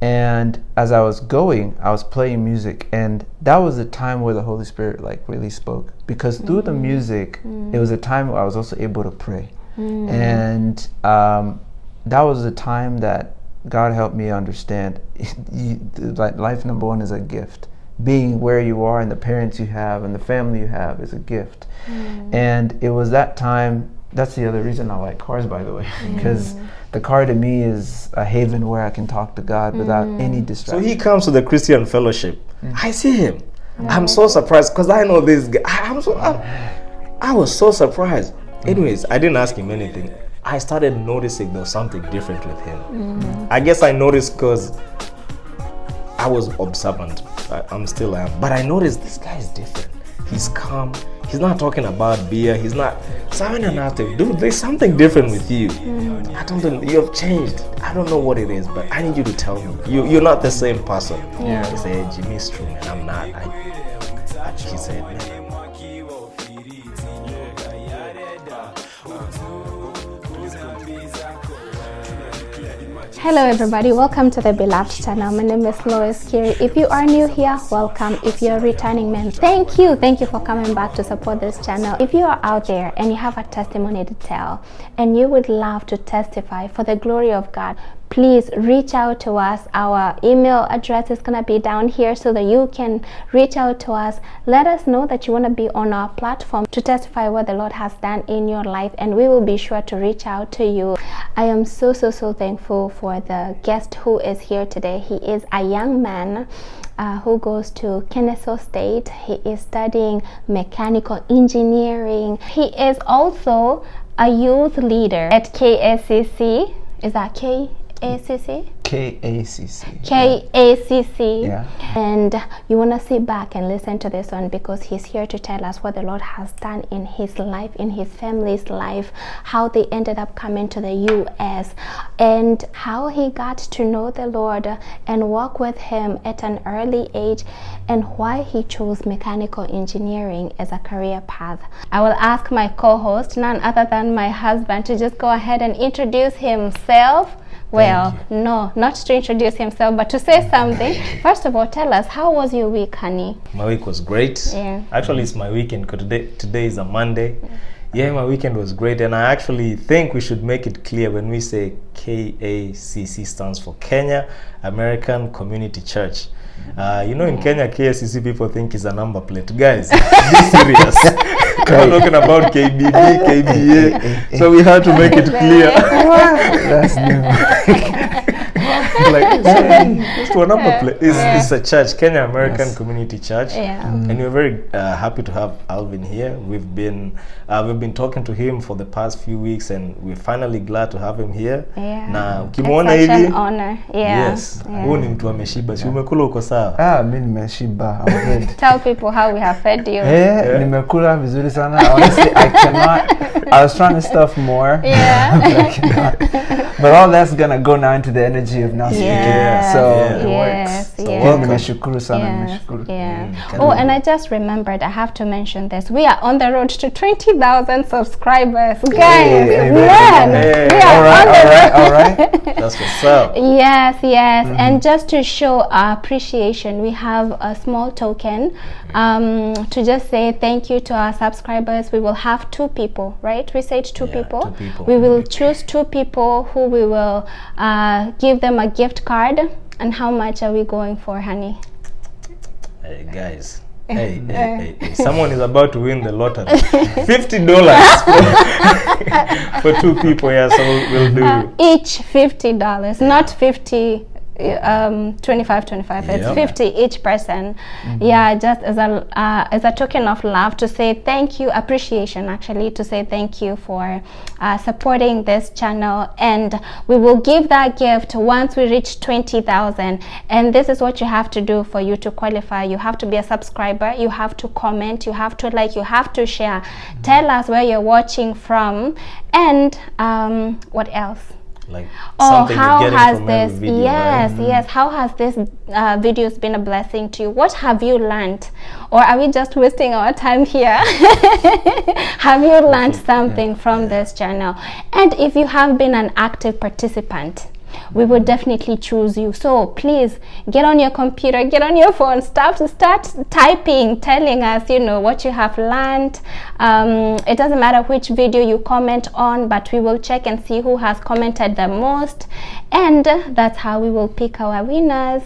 And as I was going, I was playing music, and that was the time where the Holy Spirit like really spoke, because through the music, it was a time where I was also able to pray. And that was the time that God helped me understand like life number one is a gift. Being where you are and the parents you have and the family you have is a gift. And it was that time. That's the other reason I like cars, by the way, because the car to me is a haven where I can talk to God without any distraction. So he comes to the Christian fellowship. I see him. I'm so surprised because I know this guy. I was so surprised. Anyways, I didn't ask him anything. I started noticing there was something different with him. I guess I noticed because I was observant. I'm still am. But I noticed this guy is different. He's calm. He's not talking about beer. He's not. So I went out there, dude, there's something different with you. I told him, you have changed. I don't know what it is, but I need you to tell me. You're not the same person. He said, Jimmy, it's true, man. I'm not. He said, man. Hello everybody, welcome to the Beloved channel. My name is Loise Kiiri. If you are new here, welcome. If you're a returning man, thank you for coming back to support this channel. If you are out there and you have a testimony to tell and you would love to testify for the glory of God, please reach out to us. Our email address is gonna be down here so that you can reach out to us. Let us know that you want to be on our platform to testify what the Lord has done in your life, and we will be sure to reach out to you. I am so thankful for the guest who is here today. He is a young man who goes to Kennesaw State. He is studying mechanical engineering. He is also a youth leader at KACC. Is that KACC? KACC. KACC. Yeah. And you want to sit back and listen to this one because he's here to tell us what the Lord has done in his life, in his family's life, how they ended up coming to the US, and how he got to know the Lord and walk with him at an early age, and why he chose mechanical engineering as a career path. I will ask my co-host, none other than my husband, to just go ahead and introduce himself. Well, no, not to introduce himself, but to say something. First of all, tell us, how was your week, honey? My week was great. Yeah. Actually, it's my weekend because today is a Monday. Yeah, my weekend was great, and I actually think we should make it clear when we say KACC stands for Kenya American Community Church. In Kenya, KACC people think it's a number plate. Guys, be serious. We're talking about KBB, KBA, so we had to make it clear. That's new. It's to a number plate. It's a church, Kenya American Community Church, and we're very happy to have Alvin here. We've been talking to him for the past few weeks, and we're finally glad to have him here. Na ukimwona hivi, an honor. Yes. Huyu ni mtu ameshiba. Si umekula uko sawa? Mimi nimeshiba. I'm good. Tell people how we have fed you. Nimekula vizuri sana. Honestly, I cannot. I was trying to stuff more. Yeah. But I cannot. But all that's gonna go now into the energy of now speaking. So it works. So nimeshukuru sana, nimeshukuru. Oh, and I just remembered, I have to mention this. We are on the road to 20,000 subscribers. Guys, man, we are on the road. All right. That's what's up. Yes. And just to show our appreciation, we have a small token to just say thank you to our subscribers. We will have 2 people, right? We said 2 people. 2 people. We will choose 2 people who we will give them a gift card. And how much are we going for, honey? Hey guys. Hey. Someone is about to win the lottery. $50 for 2 people. Yeah, so we'll do each $50, not 50. 25. It's 50 each person. Just as a token of love, to say thank you, appreciation actually, to say thank you for supporting this channel. And we will give that gift once we reach 20,000. And this is what you have to do for you to qualify. You have to be a subscriber, you have to comment, you have to like, you have to share. Tell us where you're watching from, and what else? Like something how you're has from this every video, yes how has this videos been a blessing to you? What have you learned, or are we just wasting our time here? Have you learned something from this channel? And if you have been an active participant, we would definitely choose you. So please get on your computer, get on your phone, start typing, telling us, you know, what you have learned. It doesn't matter which video you comment on, but we will check and see who has commented the most, and that's how we will pick our winners.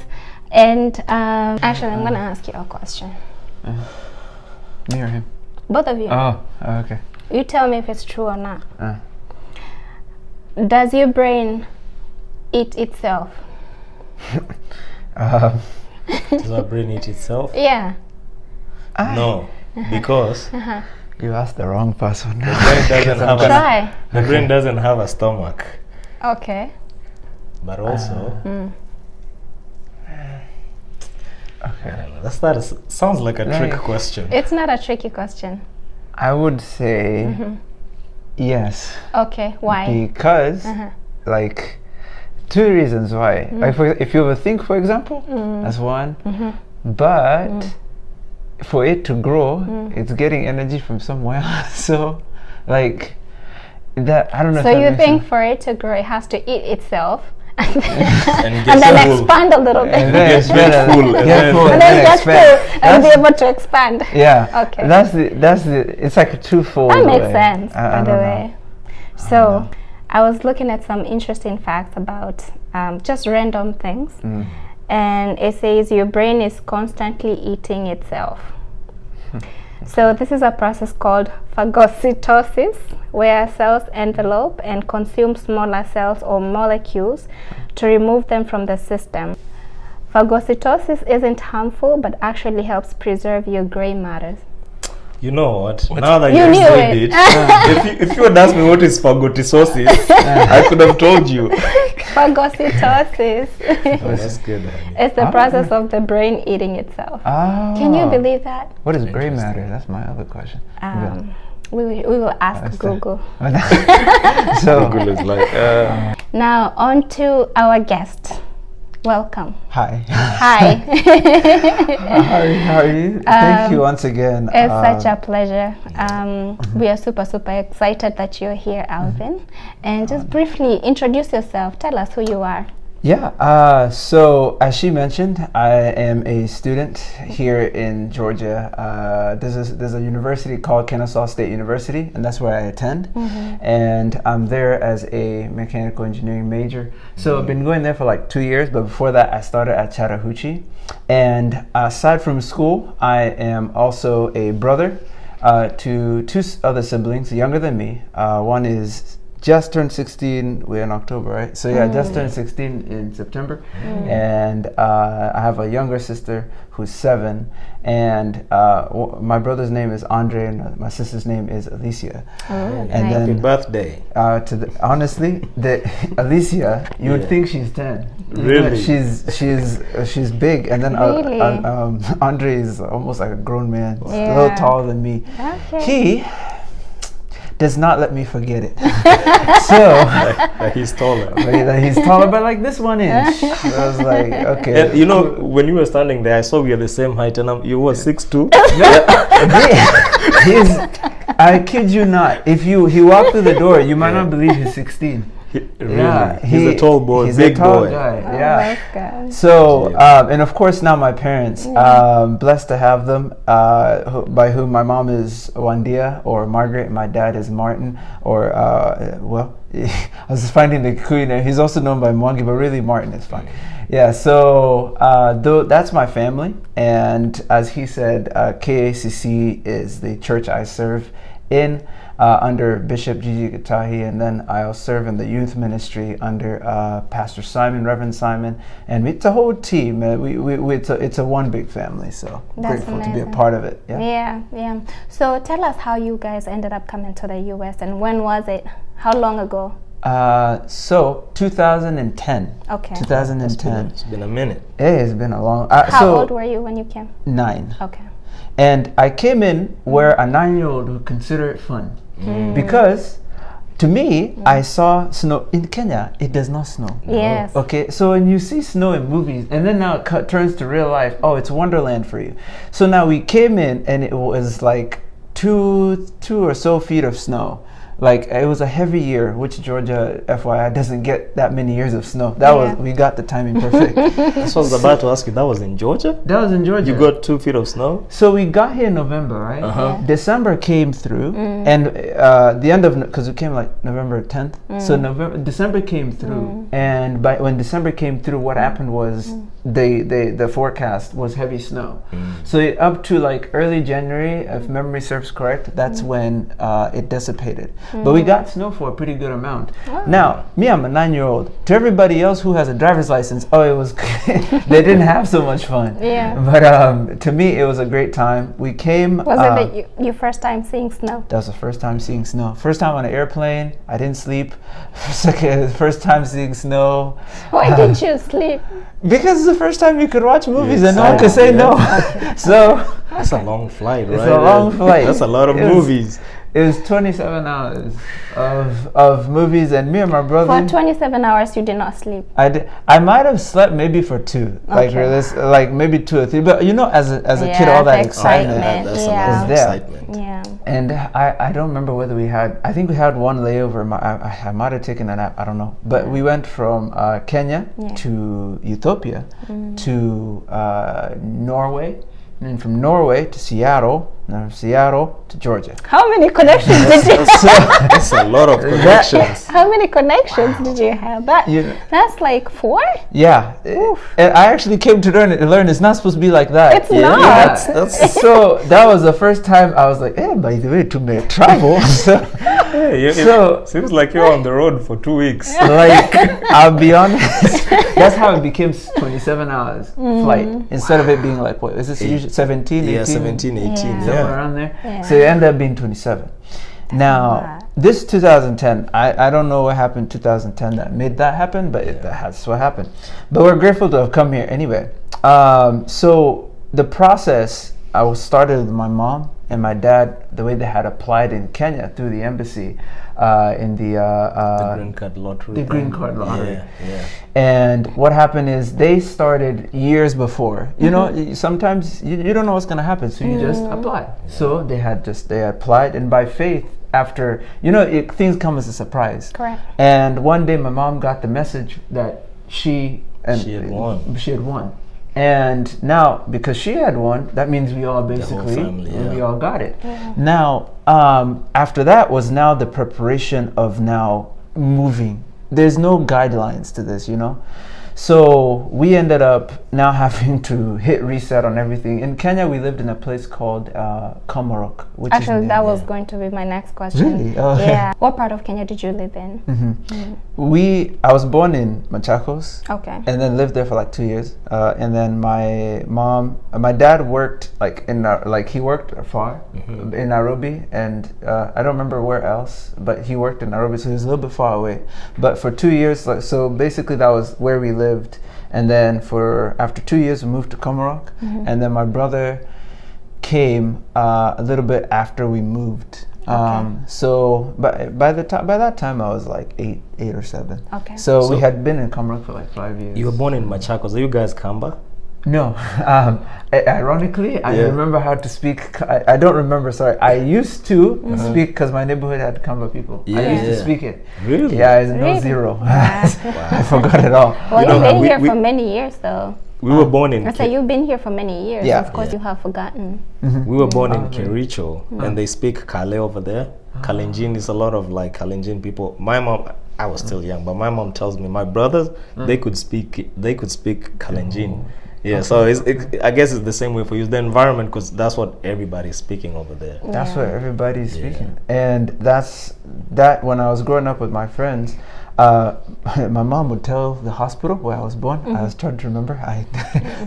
And actually, I'm gonna ask you a question. Me or him? Both of you. Oh, okay. You tell me if it's true or not. Does your brain eat itself? Does our brain eat itself? Yeah. No, because You asked the wrong person. the brain doesn't have Try. the brain doesn't have a stomach, Okay. but also Okay. sounds like a trick Like- question. It's not a tricky question. I would say yes. Okay. Why? Because, like, two reasons why. Like, if you ever think, for example, that's one. But for it to grow, it's getting energy from somewhere else. So, like, that, I don't know. So if that you makes think sense. for it to grow, it has to eat itself, and And then get full. expand a little bit, And then Gets expand very and full, then and get then- full, and then get expand. full and be able to expand. Yeah. Okay. That's the. It's like a twofold. That makes way. sense, I by the don't know. way. So, I was looking at some interesting facts about just random things, and it says your brain is constantly eating itself. So this is a process called phagocytosis, where cells envelope and consume smaller cells or molecules to remove them from the system. Phagocytosis isn't harmful, but actually helps preserve your gray matters. You know what? Now that You you knew explained it. it, if you had asked me what is phagocytosis, I could have told you. Phagocytosis Oh, that's good. Honey. is the process of the brain eating itself. Ah. Can you believe that? What is gray matter? That's my other question. We will ask That's Google. So, Google is like, Now on to our guest. Welcome. hi. Hi. How are you? Thank you once again. It's such a pleasure. We are super excited that you're here, Alvin. And just briefly introduce yourself. Tell us who you are. Yeah, so as she mentioned, I am a student here in Georgia. There's a university called Kennesaw State University, and that's where I attend. And I'm there as a mechanical engineering major. So I've been going there for like 2 years, but before that I started at Chattahoochee. And aside from school, I am also a brother to two other siblings younger than me. One is just turned 16. We're in October, right? So yeah, just turned 16 in September. And I have a younger sister who's 7, and my brother's name is Andre, and my sister's name is Alicia. And nice. happy then birthday. honestly, Alicia, you would think she's 10. Really? She's big, and then Really? Andre is almost like a grown man, a Yeah. little taller than me. Okay. He does not let me forget it. So Like he's taller. he's taller by like this 1 inch. So I was like, okay. And you know, when you were standing there, I saw we are the same height, and you were 6'2". I kid you not. If he walked through the door, you might not believe he's 16. Really? He's a tall boy, He's big a tall boy. guy. Oh Yeah. my God. So, and of course now my parents, blessed to have them, by whom my mom is Wandia or Margaret, and my dad is Martin, or, well, I was just finding the queen, he's also known by Mwangi, but really Martin is fine. Yeah, so that's my family, and as he said, KACC is the church I serve in, under Bishop Gigi Gatahi, and then I'll serve in the youth ministry under Pastor Simon, Reverend Simon, and it's a whole team. It's a one big family, so That's grateful to be a amazing. part of it. Yeah. So tell us how you guys ended up coming to the US, and when was it? How long ago? So 2010. Okay. 2010. It's been a minute. It has been a long. How old were you when you came? 9. Okay. And I came in where a 9-year-old would consider it fun. Because to me, I saw snow. In Kenya, it does not snow. Yes. Okay, so when you see snow in movies, and then now it turns to real life, oh, it's Wonderland for you. So now we came in, and it was like two or so feet of snow. like it was a heavy year, which Georgia, FYI, doesn't get that many years of snow. We got the timing perfect. That's what I was about to ask you. That was in Georgia? That was in Georgia. You got 2 feet of snow? So we got here in November, right? December came through, and the end of, because we came like November 10th. So December came through, and when December came through, what happened was the forecast was heavy snow. So up to like early January, if memory serves correct, that's when it dissipated. But we got snow for a pretty good amount. Now, me, I'm a 9-year-old. To everybody else who has a driver's license, it was they didn't have so much fun. But to me, it was a great time. We came. Was it your first time seeing snow? That was the first time seeing snow. First time on an airplane. I didn't sleep. First time seeing snow. Why didn't you sleep? Because it's the first time you could watch movies and no one could say no. So that's a long flight, right? It's a long flight. That's a lot of movies. It was 27 hours of movies, and me and my brother. For 27 hours, you did not sleep. I might have slept maybe for 2, like maybe 2 or 3. But you know, as a kid, all that excitement is there. Excitement. Yeah. And I don't remember whether we had. I think we had one layover. I might have taken a nap. I don't know. But we went from Kenya to Ethiopia to Norway. And from Norway to Seattle, and from Seattle to Georgia. How many connections did you have? That's a lot of connections. How many connections did you have? That's like 4? Yeah. And I actually came to learn it's not supposed to be like that. It's not. So that was the first time I was like, by the way, to make travel. So seems like you're on the road for 2 weeks. Like, I'll be honest, that's how it became 27 hours flight instead of it being like, what is this usually 17, 18? 17, 18, somewhere around there. So it ended up being 27. Now, this 2010, I don't know what happened in 2010 that made that happen, but that's what happened. But we're grateful to have come here anyway. So the process, I was started with my mom and my dad, the way they had applied in Kenya through the embassy in the green card lottery. The green card lottery. Yeah. And what happened is they started years before. You know, sometimes you don't know what's going to happen, so you just apply. So they applied, and by faith, after, things come as a surprise. Correct. And one day my mom got the message that she had won. And now, because she had won, that means we all basically, we all got it. Yeah. Now, after that was now the preparation of now moving. There's no guidelines to this, So we ended up now having to hit reset on everything. In Kenya, we lived in a place called Komarok. Actually, that was going to be my next question. Really? Oh, yeah. What part of Kenya did you live in? I was born in Machakos. Okay. And then lived there for like 2 years. And then my dad worked he worked far in Nairobi, and I don't remember where else, but he worked in Nairobi, so he was a little bit far away. But for 2 years, so basically that was where we lived. And then after 2 years we moved to Komarok, and then my brother came a little bit after we moved. So by that time I was like 8 or 7. Okay. So we had been in Komarok for like 5 years. You were born in Machakos. Are you guys Kamba? No. Ironically, I remember how to speak. I don't remember, sorry. I used to speak because my neighborhood had Kamba people. I used to speak it. Really? Yeah, it's no zero. I forgot it all. Well, you've been here for many years, though. We were born in... you've been here for many years. Yeah. Of course, you have forgotten. We were born in Kericho, and they speak Kale over there. Kalenjin is a lot of like Kalenjin people. My mom... I was still young, but my mom tells me my brothers, they could speak Kalenjin. Yeah, so I guess it's the same way for you. The environment, because that's what everybody's speaking over there. That's what everybody's speaking. And that when I was growing up with my friends, my mom would tell the hospital where I was born. I was trying to remember.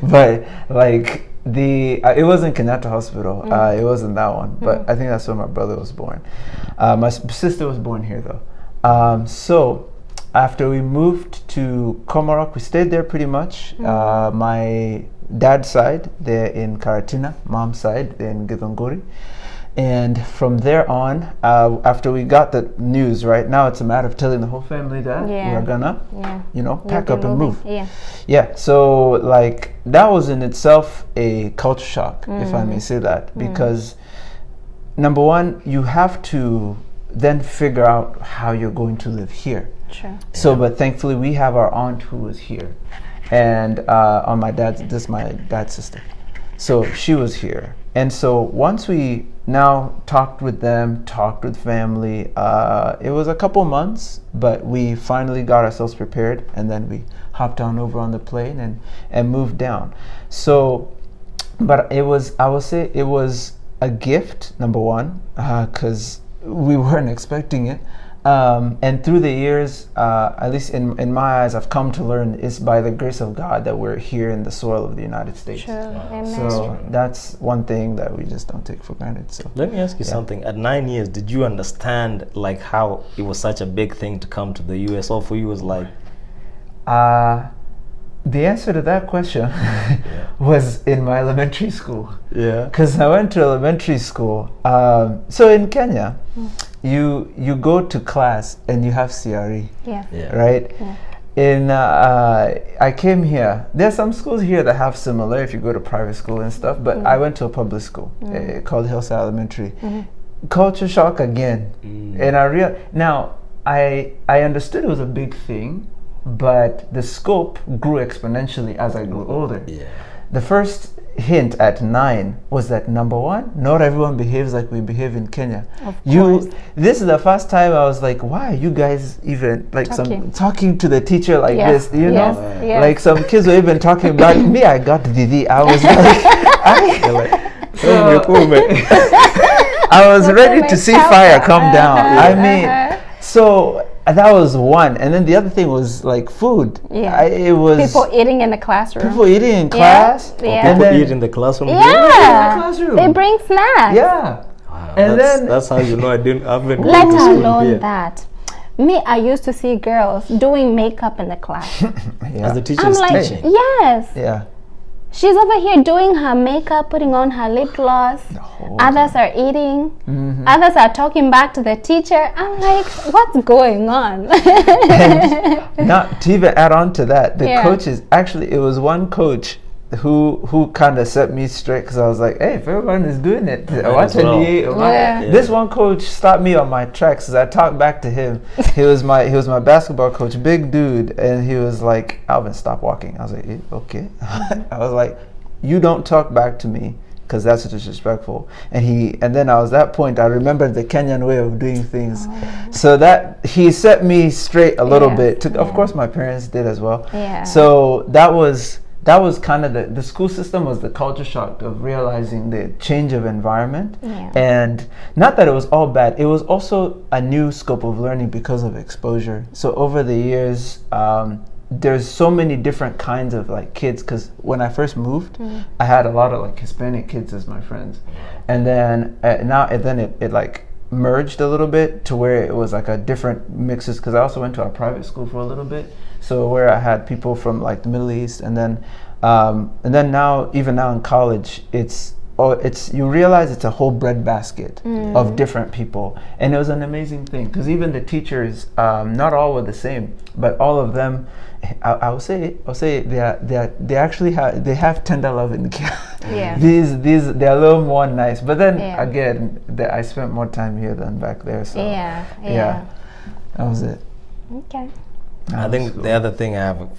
But like it wasn't Kenyatta Hospital. It wasn't that one. But I think that's where my brother was born. My sister was born here though. So after we moved to Komarok, we stayed there pretty much. My dad's side, they're in Karatina. Mom's side, they're in Githunguri. And from there on, after we got the news, right now it's a matter of telling the whole family that we're gonna, pack up and move. Yeah. So like that was in itself a culture shock, if I may say that, because number one, you have to then figure out how you're going to live here. Sure. So, but thankfully we have our aunt who was here, and on my dad's, this is my dad's sister. So she was here. And so once we now talked with them, talked with family, it was a couple months, but we finally got ourselves prepared, and then we hopped on over on the plane and moved down. So, but it was, I will say it was a gift, number one, because we weren't expecting it. And through the years, at least in my eyes, I've come to learn it's by the grace of God that we're here in the soil of the United States. True. Amen. So that's one thing that we just don't take for granted. So let me ask you something. At 9 years, did you understand like how it was such a big thing to come to the US, or for you was like? The answer to that question was in my elementary school. Yeah. Because I went to elementary school. So in Kenya, you go to class and you have CRE. Yeah. Right? Yeah. I came here. There's some schools here that have similar if you go to private school and stuff, but I went to a public school called Hillside Elementary. Culture shock again. And I understood it was a big thing, but the scope grew exponentially as I grew older. Yeah. The first hint at 9 was that, number one, not everyone behaves like we behave in Kenya. Of course. This is the first time I was like, why are you guys even like talking to the teacher like this? You know, like some kids were even talking about me. I got Didi. I was like, I was ready to see fire come down. I mean, so that was one, and then the other thing was like food. Yeah, it was people eating in the classroom. People eating in class. Yeah. People eat in the classroom. Yeah, they bring snacks. Yeah, wow, and that's how you know I haven't. Let alone that. Me, I used to see girls doing makeup in the class. As the teacher is teaching. Yes. Yeah. She's over here doing her makeup, putting on her lip gloss. Others are eating. Others are talking back to the teacher. I'm like, what's going on? And not to even add on to that, the coaches, actually, it was one coach who kind of set me straight, because I was like, hey, if everyone is doing it, this one coach stopped me on my tracks as I talked back to him. He was my basketball coach, big dude, and he was like, Alvin, stop walking. I was like, okay. I was like, you don't talk back to me, because that's disrespectful. And then I was at that point, I remembered the Kenyan way of doing things. So that he set me straight a little bit. Of course, my parents did as well. So that was kind of the school system was the culture shock of realizing the change of environment. And not that it was all bad, it was also a new scope of learning because of exposure. So over the years, there's so many different kinds of like kids, because when I first moved, I had a lot of like Hispanic kids as my friends, and then it like merged a little bit to where it was like a different mixes, because I also went to a private school for a little bit, so where I had people from like the Middle East, and then now even now in college, it's you realize it's a whole breadbasket of different people, and it was an amazing thing, because even the teachers, not all were the same, but all of them, I'll say they actually have tender love in the kids. These they're a little more nice, but then again, I spent more time here than back there, so that was it. Okay. I think the other thing I have a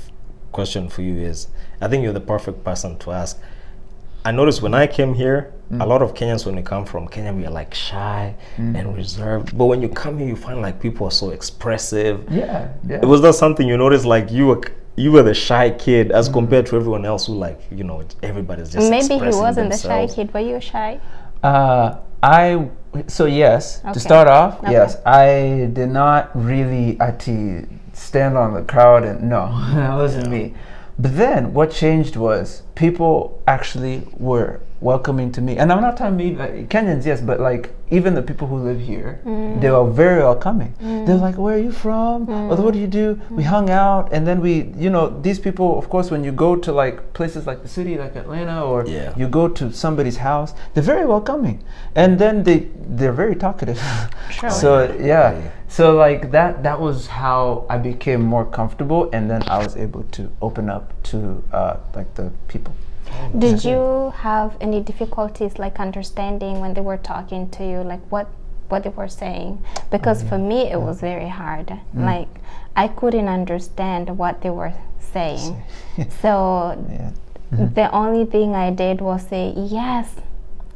question for you is, I think you're the perfect person to ask. I noticed when I came here, a lot of Kenyans, when they come from Kenya, we are like shy and reserved. But when you come here, you find like people are so expressive. Yeah. Was that something you noticed? Like you were the shy kid as compared to everyone else who, like, you know, everybody's just maybe he wasn't themselves. the shy kid. Were you shy? Yes. To start off, yes, I did not really stand on the crowd, and no, that wasn't me. But then what changed was people actually were welcoming to me, and I'm not talking Kenyans, yes, but like even the people who live here, they were very welcoming. They're like, where are you from? Or what do you do? We hung out, and then these people, of course, when you go to like places like the city, like Atlanta, or you go to somebody's house, they're very welcoming, and then they're very talkative. Sure. So like that was how I became more comfortable, and then I was able to open up to like the people. Did you have any difficulties like understanding when they were talking to you? Like what what they were saying, because for me it was very hard. Like I couldn't understand what they were saying. So the only thing I did was say yes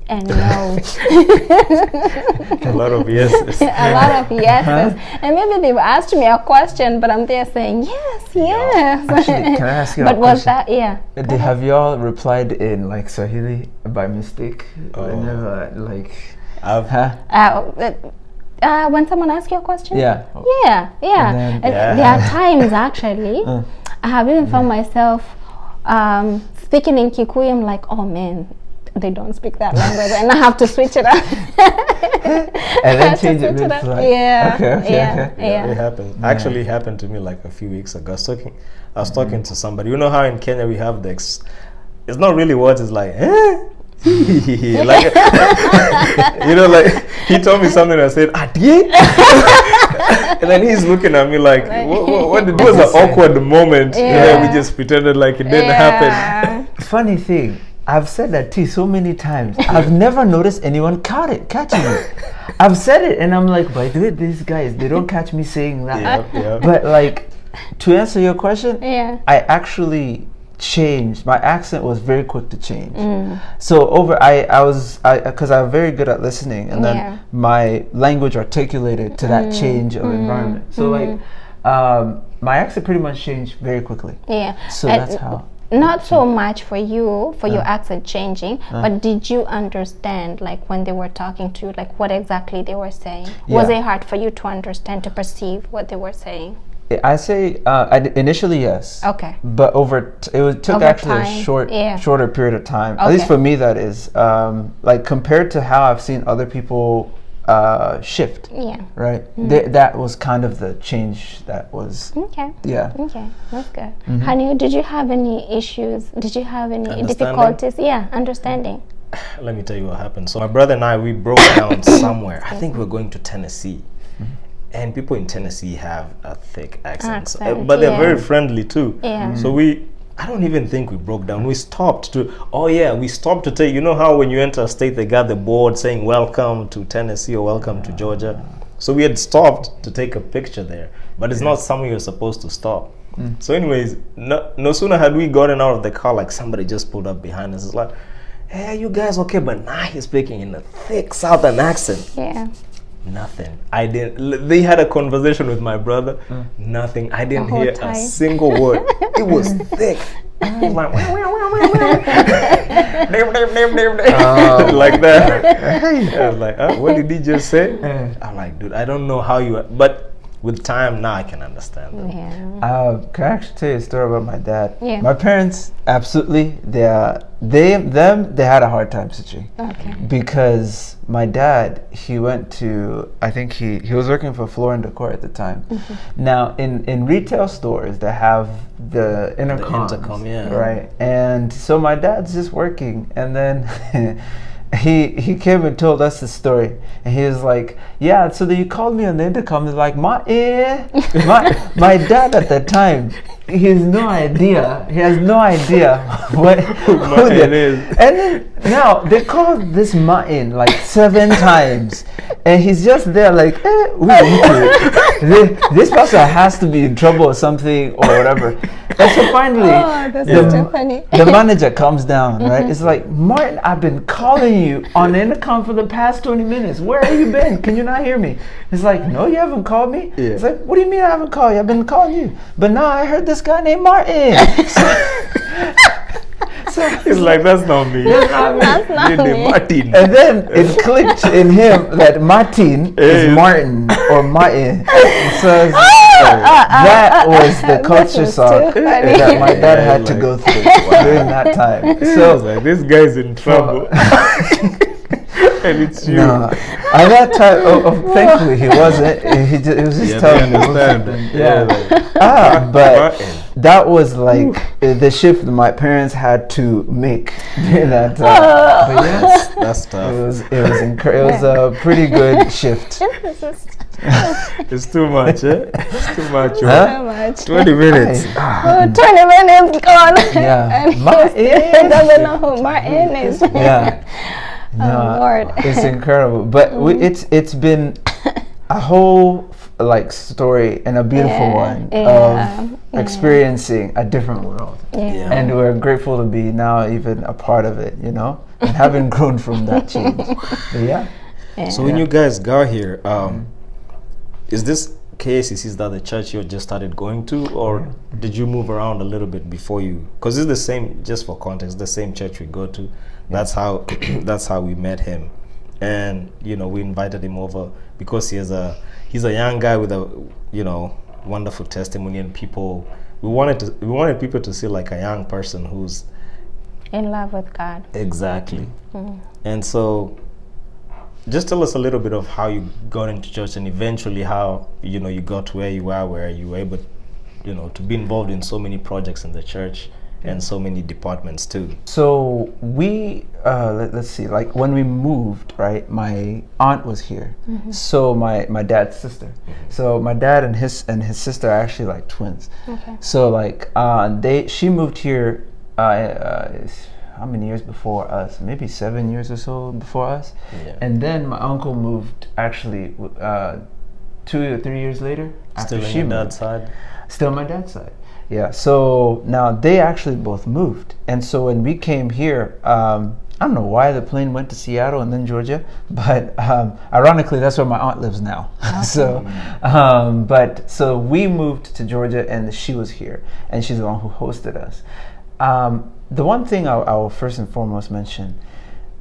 and no. A lot of yeses. A lot of yeses. And maybe they've asked me a question, but I'm there saying yes. Actually, can I ask you but a was question? that, Have y'all replied in like Swahili by mistake? Never, like, when someone asks you a question? Yeah. And there are times actually, I have even found myself speaking in Kikuyu. I'm like, oh man, they don't speak that language, and I have to switch it up. And then change it mid-flight. Yeah. It happens. Actually, happened to me like a few weeks ago. I was talking to somebody. You know how in Kenya we have the it's not really words. It's like, like, you know, like he told me something. I said, "Adie," and then he's looking at me like, "What did?" It was an awkward moment. Yeah, we just pretended like it didn't happen. Funny thing, I've said that to you so many times. I've never noticed anyone catching it. I've said it, and I'm like, by the way, these guys, they don't catch me saying that. But like, to answer your question, I actually changed. My accent was very quick to change. So because I'm very good at listening, and then my language articulated to that change of environment. So like, my accent pretty much changed very quickly. So that's how. Not so much for your accent changing, but did you understand, like, when they were talking to you, like, what exactly they were saying? Was it hard for you to understand, to perceive what they were saying? I say initially yes. Okay. But it took over actually time, a shorter period of time. At least for me, that is. Like compared to how I've seen other people shift. Right. That was kind of the change that was. Okay, that's good. Honey, did you have any issues? Did you have any difficulties? Understanding. Let me tell you what happened. So my brother and I, we broke down somewhere. I think we're going to Tennessee. And people in Tennessee have a thick accent, but they're very friendly too. So I don't even think we broke down. We stopped to tell you know how when you enter a state they got the board saying welcome to Tennessee or welcome to Georgia. So we had stopped to take a picture there, but it's not somewhere you're supposed to stop. So anyways, no sooner had we gotten out of the car, like somebody just pulled up behind us. It's like, hey, you guys okay? But now he's speaking in a thick Southern accent. Nothing. I didn't. They had a conversation with my brother. Nothing. I didn't hear a single word. It was thick. I was like, like that. I was like, what did he just say? I'm like, dude, I don't know how you. But with time now, I can understand them. Can I actually tell you a story about my dad? My parents, absolutely. They had a hard time switching. Because my dad, he went to, I think he was working for Floor and Decor at the time. Now in retail stores they have the intercom, right? And so my dad's just working, and then he came and told us the story, and he was like, so you called me on the intercom. He's like, my dad at the time, he has no idea who it is. And then now they called this Martin like 7 times, and he's just there like, this person has to be in trouble or something or whatever. And so finally, the manager comes down, right? It's like, Martin, I've been calling you on the intercom for the past 20 minutes. Where have you been? Can you not hear me? It's like, no, you haven't called me. It's like, what do you mean I haven't called you? I've been calling you. But now I heard this guy named Martin. So it's like, that's not me. That's not me. Martin. And then it clicked in him that Martin is Martin or Martin. So that was the culture shock that my dad had to go through during that time. So like, this guy's in trouble. And it's you. No, at that time, thankfully he wasn't. He was just telling me something. But that was like the shift that my parents had to make during that time. But yes, that's tough. It was a pretty good shift. It's too much, It's too much. Too much. 20 minutes. 20 minutes gone. Yeah. And he doesn't know who Martin is. No, Lord. it's incredible. But it's been a whole like story and a beautiful one of experiencing a different world. Yeah. And we're grateful to be now even a part of it, you know, and having grown from that change. But yeah. So when you guys got here, is this KACC, is that the church you just started going to, or did you move around a little bit before you? Because it's the same, just for context, the same church we go to. That's how that's how we met him, and you know, we invited him over because he's a young guy with a, you know, wonderful testimony, and we wanted people to see like a young person who's in love with God. Exactly. And so just tell us a little bit of how you got into church, and eventually how, you know, you got to where you are, where you were able, you know, to be involved in so many projects in the church and so many departments too. So we let's see, like when we moved, right, my aunt was here. So my dad's sister. So my dad and his sister are actually like twins. Okay. So like she moved here how many years before us? Maybe 7 years or so before us. Yeah. And then my uncle moved actually 2 or 3 years later. Still on your dad's side? Still my dad's side. Yeah. So now they actually both moved. And so when we came here, I don't know why the plane went to Seattle and then Georgia, but ironically, that's where my aunt lives now. Okay. So we moved to Georgia, and she was here, and she's the one who hosted us. The one thing I'll first and foremost mention,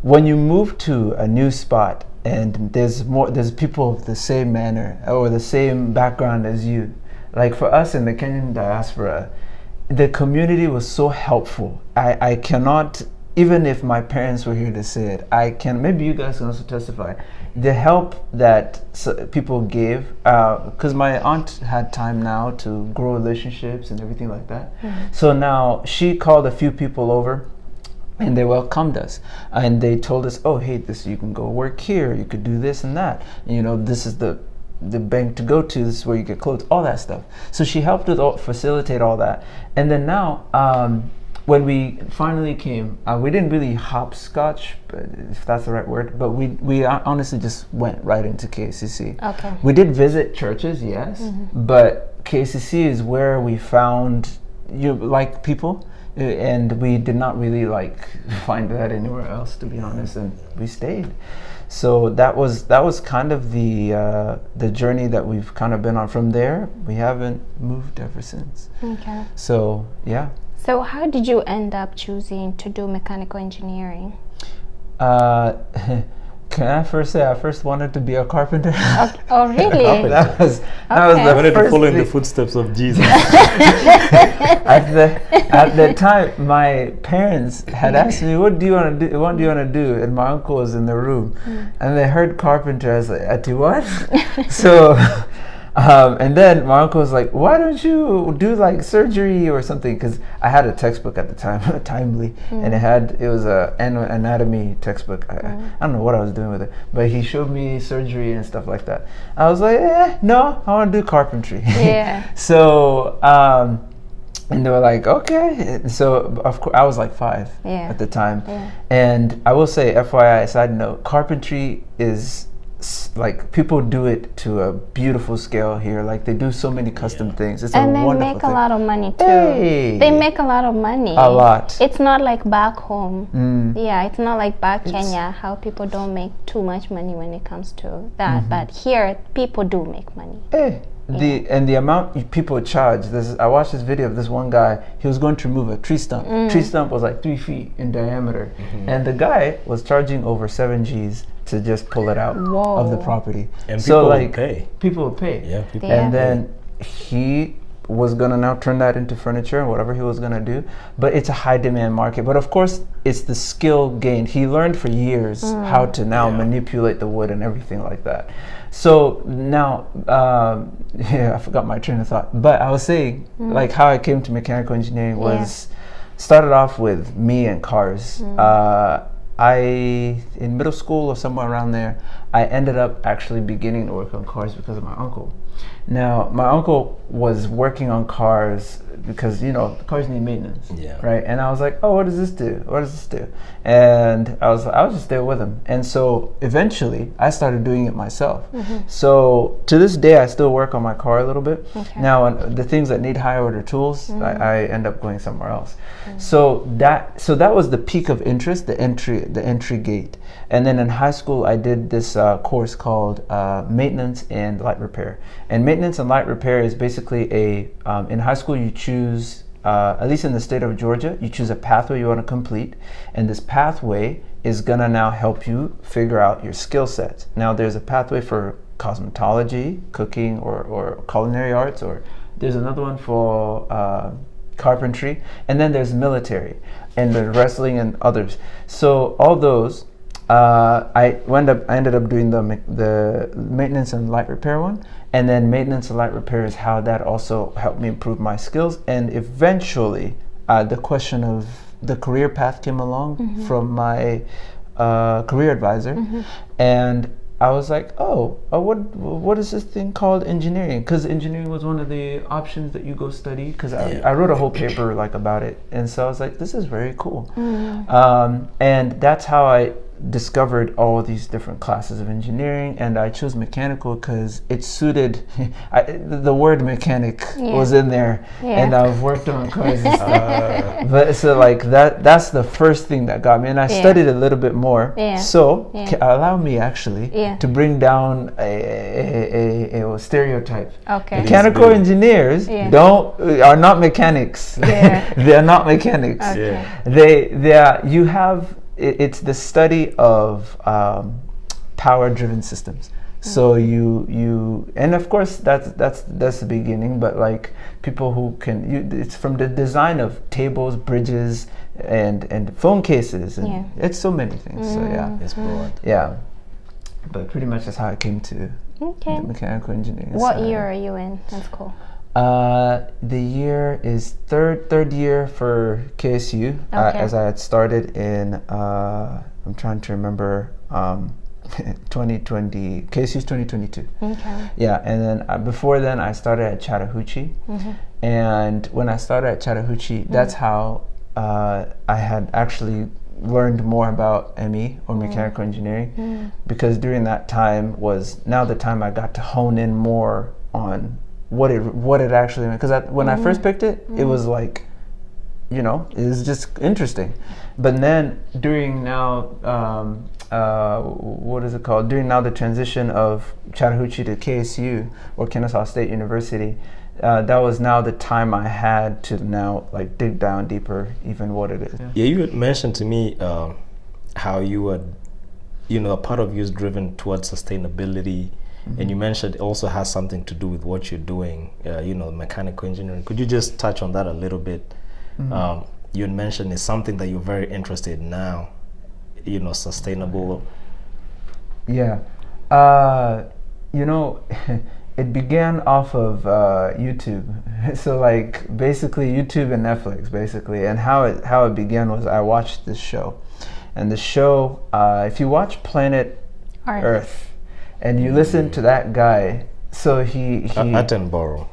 when you move to a new spot and there's people of the same manner or the same background as you, like for us in the Kenyan diaspora, the community was so helpful. I cannot, even if my parents were here to say it, maybe you guys can also testify, the help that people gave, because my aunt had time now to grow relationships and everything like that. So now she called a few people over, and they welcomed us, and they told us, oh, hey, you can go work here, you could do this and that, and, you know, this is the bank to go to, this is where you get clothes, all that stuff. So she helped us facilitate all that. And then now, when we finally came, we didn't really hopscotch, if that's the right word, but we honestly just went right into KACC. Okay. We did visit churches, yes, but KACC is where we found people, and we did not really find that anywhere else, to be honest, and we stayed. So that was kind of the journey that we've kind of been on. From there, we haven't moved ever since. Okay. So yeah. So how did you end up choosing to do mechanical engineering? Can I first say I first wanted to be a carpenter? Okay. Oh, really? that was I wanted to follow in the footsteps of Jesus. At the time, my parents had asked me, "What do you want to do? What do you want to do?" And my uncle was in the room, and they heard carpenter. I was like, "Ati what?" So. And then my uncle was like, "Why don't you do like surgery or something?" Because I had a textbook at the time, Timely, and it was a anatomy textbook. I don't know what I was doing with it, but he showed me surgery and stuff like that. I was like, no, I want to do carpentry. Yeah. So, and they were like, okay. So of course I was like 5 at the time, and I will say, FYI, side note, carpentry is. Like people do it to a beautiful scale here. Like they do so many custom things. It's and a wonderful thing. they make a lot of money too. Hey. They make a lot of money. A lot. It's not like back home. Yeah, it's not like back Kenya, how people don't make too much money when it comes to that. But here, people do make money. Hey. The amount people charge. I watched this video of this one guy. He was going to remove a tree stump. Tree stump was like 3 feet in diameter, and the guy was charging over 7 G's to just pull it out of the property. And so people would pay. People would pay. Yeah, people. And then he was gonna now turn that into furniture and whatever he was gonna do. But it's a high demand market. But of course, it's the skill gained. He learned for years how to now manipulate the wood and everything like that. So now, I forgot my train of thought. But I was saying, like how I came to mechanical engineering was started off with me and cars. In middle school or somewhere around there, I ended up actually beginning to work on cars because of my uncle. Now, my uncle was working on cars because, cars need maintenance, right? And I was like, oh, what does this do? What does this do? And I was just there with him. And so eventually I started doing it myself. So to this day, I still work on my car a little bit. Now, the things that need high order tools, I end up going somewhere else. So that was the peak of interest, the entry gate. And then in high school, I did this course called maintenance and light repair. And maintenance and light repair is basically in high school you choose, at least in the state of Georgia, you choose a pathway you want to complete. And this pathway is gonna now help you figure out your skill sets. Now there's a pathway for cosmetology, cooking, or culinary arts, or there's another one for carpentry, and then there's military and the wrestling and others. So all those, I ended up doing the maintenance and light repair one, and then maintenance and light repair is how that also helped me improve my skills. And eventually, the question of the career path came along from my career advisor, and I was like, what is this thing called engineering? Because engineering was one of the options that you go study. Because I wrote a whole paper about it, and so I was like, this is very cool. And that's how I discovered all these different classes of engineering, and I chose mechanical because it suited. The word mechanic was in there, and I've worked on cars and stuff. But so that's the first thing that got me, and I studied a little bit more. So allow me actually to bring down a stereotype. Mechanical engineers are not mechanics. They are not mechanics. You have. It's the study of power-driven systems. So you and of course that's the beginning. But people who can, it's from the design of tables, bridges, and phone cases, and it's so many things. So it's broad. But pretty much that's how I came to the mechanical engineering. What year are you in? That's cool. The year is third year for KSU, as I had started in, I'm trying to remember, 2020, KSU's 2022. Yeah, and then before then I started at Chattahoochee, and when I started at Chattahoochee, that's how I had actually learned more about ME, or mechanical engineering, because during that time was now the time I got to hone in more on what it actually meant. Because when I first picked it, it was it was just interesting. But then during now, during now the transition of Chattahoochee to KSU, or Kennesaw State University, that was now the time I had to now dig down deeper, even what it is. Yeah, you had mentioned to me how you were, a part of you is driven towards sustainability. And you mentioned it also has something to do with what you're doing, mechanical engineering. Could you just touch on that a little bit? You had mentioned it's something that you're very interested in now, sustainable. Yeah. It began off of YouTube. So basically YouTube and Netflix, basically. And how it began was I watched this show. And the show, if you watch Planet Earth, and you listen to that guy, so he Attenborough.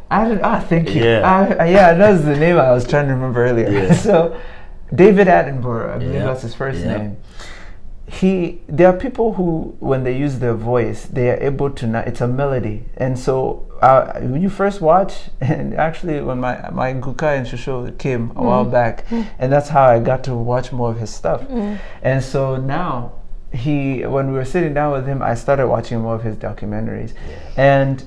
Thank you. That's the name I was trying to remember earlier. So David Attenborough, I believe that's his first name. There are people who, when they use their voice, they are able to it's a melody. And so when you first watch, and actually when my Gukai and Shosho came a while back, and that's how I got to watch more of his stuff. And so now, when we were sitting down with him, I started watching more of his documentaries. And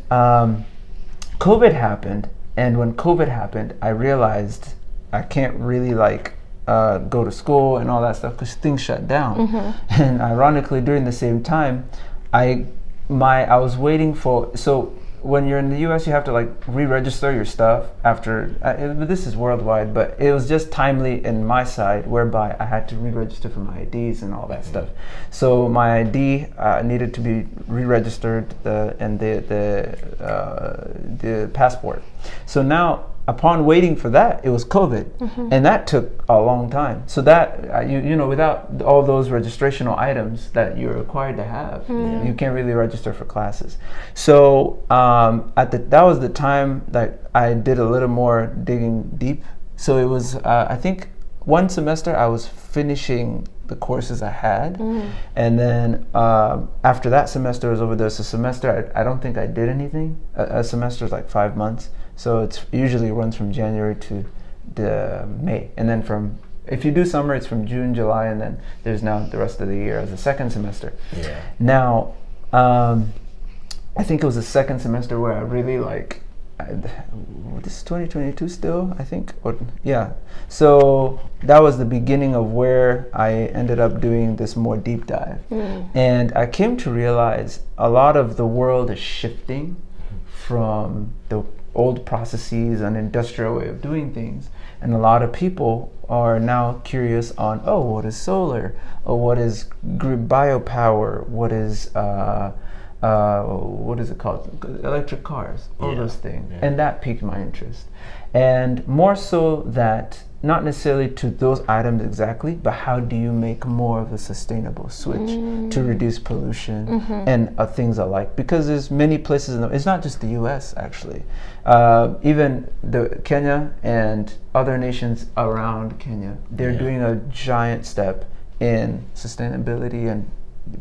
COVID happened, and when COVID happened, I realized I can't really go to school and all that stuff because things shut down. And ironically, during the same time, I was waiting for, so when you're in the US, you have to re-register your stuff after, this is worldwide, but it was just timely in my side whereby I had to re-register for my IDs and all that stuff. So my ID needed to be re-registered, and the passport. So now upon waiting for that, it was COVID, and that took a long time. So that you know, without all those registrational items that you're required to have, you can't really register for classes. So that was the time that I did a little more digging deep. So it was I think one semester I was finishing the courses I had, and then after that semester was over, there's a semester I don't think I did anything. A semester is like 5 months. So it's usually runs from January to May, and then if you do summer, it's from June, July, and then there's now the rest of the year as a second semester. Yeah. Now, I think it was the second semester where I really this is 2022 still, I think, So that was the beginning of where I ended up doing this more deep dive, and I came to realize a lot of the world is shifting from the old processes and industrial way of doing things, and a lot of people are now curious on what is solar, or what is biopower, what is what is it called, electric cars, all those things, and that piqued my interest, and more so that not necessarily to those items exactly, but how do you make more of a sustainable switch to reduce pollution and things alike? Because there's many places it's not just the U.S. actually, even the Kenya and other nations around Kenya, they're doing a giant step in sustainability, and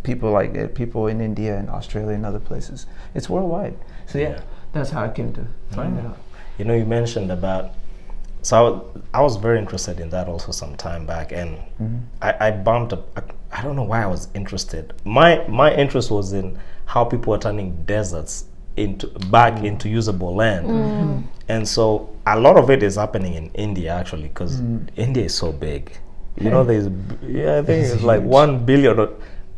people in India and Australia and other places. It's worldwide. So that's how I came to find it out. You know, you mentioned about. So I was very interested in that also some time back, and I bumped up. I don't know why I was interested. My interest was in how people are turning deserts back into usable land, and so a lot of it is happening in India actually, because India is so big. You know, I think it's like 1 billion.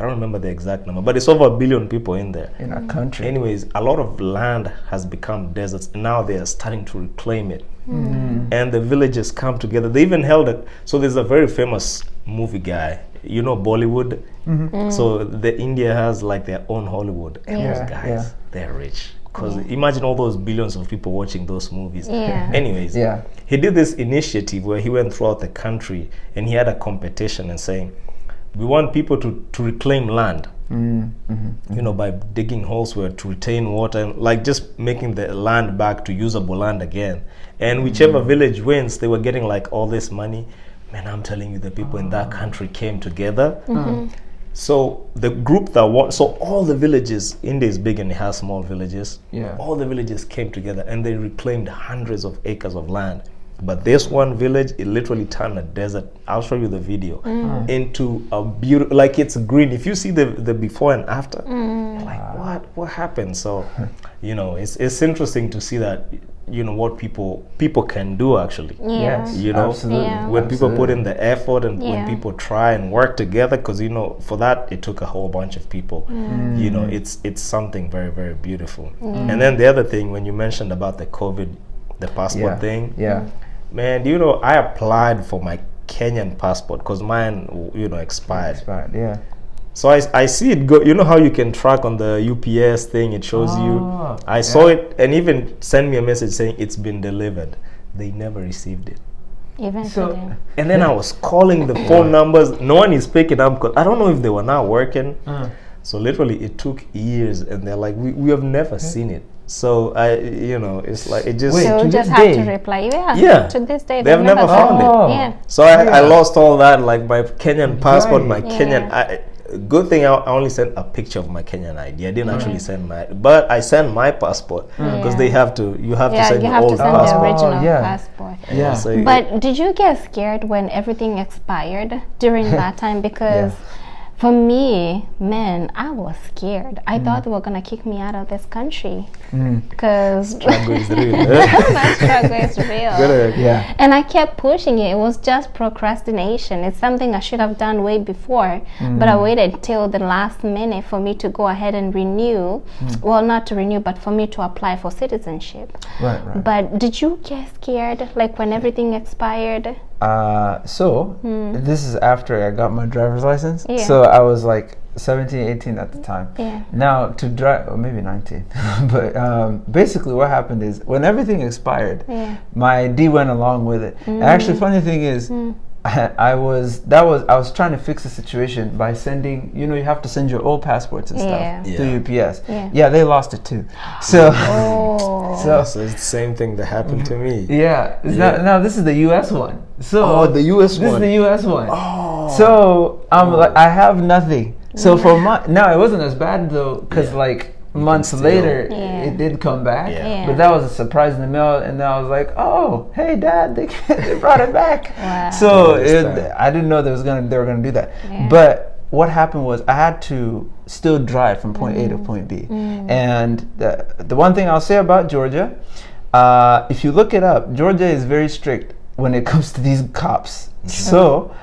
I don't remember the exact number, but it's over 1 billion people in there. In our country. Anyways, a lot of land has become deserts, and now they are starting to reclaim it. And the villages come together. They even held it. So there's a very famous movie guy, you know, Bollywood. So India has like their own Hollywood. And those guys, they're rich. Because imagine all those billions of people watching those movies. Anyways, he did this initiative where he went throughout the country, and he had a competition and saying, we want people to reclaim land, you know, by digging holes where to retain water, and like just making the land back to usable land again. And whichever village wins, they were getting like all this money. Man, I'm telling you, the people in that country came together. So the group that won, so all the villages, India is big and it has small villages. All the villages came together and they reclaimed hundreds of acres of land. But this one village, it literally turned a desert. I'll show you the video, into a beautiful, like it's green. If you see the before and after, you're like, what happened? So, you know, it's interesting to see that, you know, what people can do actually. Yes, you know, when people put in the effort, and when people try and work together, because, you know, for that it took a whole bunch of people. You know, it's something very, very beautiful. And then the other thing, when you mentioned about the COVID, the passport thing, man, you know, I applied for my Kenyan passport because mine, you know, expired. So I see it go. You know how you can track on the UPS thing? It shows you. I saw it, and even send me a message saying it's been delivered. They never received it. Eventually. And then I was calling the phone numbers. No one is picking up because I don't know if they were not working. So literally, it took years, and they're like, we have never seen it. So you know, it's like it just. So just have to reply. To this day, they've never found it. So I lost all that, like my Kenyan passport, my Kenyan. Good thing I only sent a picture of my Kenyan ID. I didn't actually send but I sent my passport because they have to. You have to send your old passport. The original passport. So but did you get scared when everything expired during that time? Because. For me, man, I was scared. I thought they were gonna kick me out of this country because struggle is real. My struggle is real. And I kept pushing it. It was just procrastination. It's something I should have done way before, but I waited till the last minute for me to go ahead and renew. Well, not to renew, but for me to apply for citizenship. Right. But did you get scared, like when everything expired? So this is after I got my driver's license. So I was like, 17, 18 at the time. Yeah. Now to drive, or maybe 19, but basically what happened is when everything expired, my D went along with it. And actually, funny thing is, I was trying to fix the situation by sending, you have to send your old passports and stuff through UPS. Yeah, they lost it too. So, so it's the same thing that happened to me. Now this is the US one. So the US this one. is the US one. So I'm like, I have nothing. So for now it wasn't as bad though, because like months later it did come back, but that was a surprise in the mail, and then I was like, oh hey Dad, they brought it back. So I didn't know they were gonna do that. But what happened was I had to still drive from point A to point B. And the one thing I'll say about Georgia, if you look it up, Georgia is very strict when it comes to these cops. So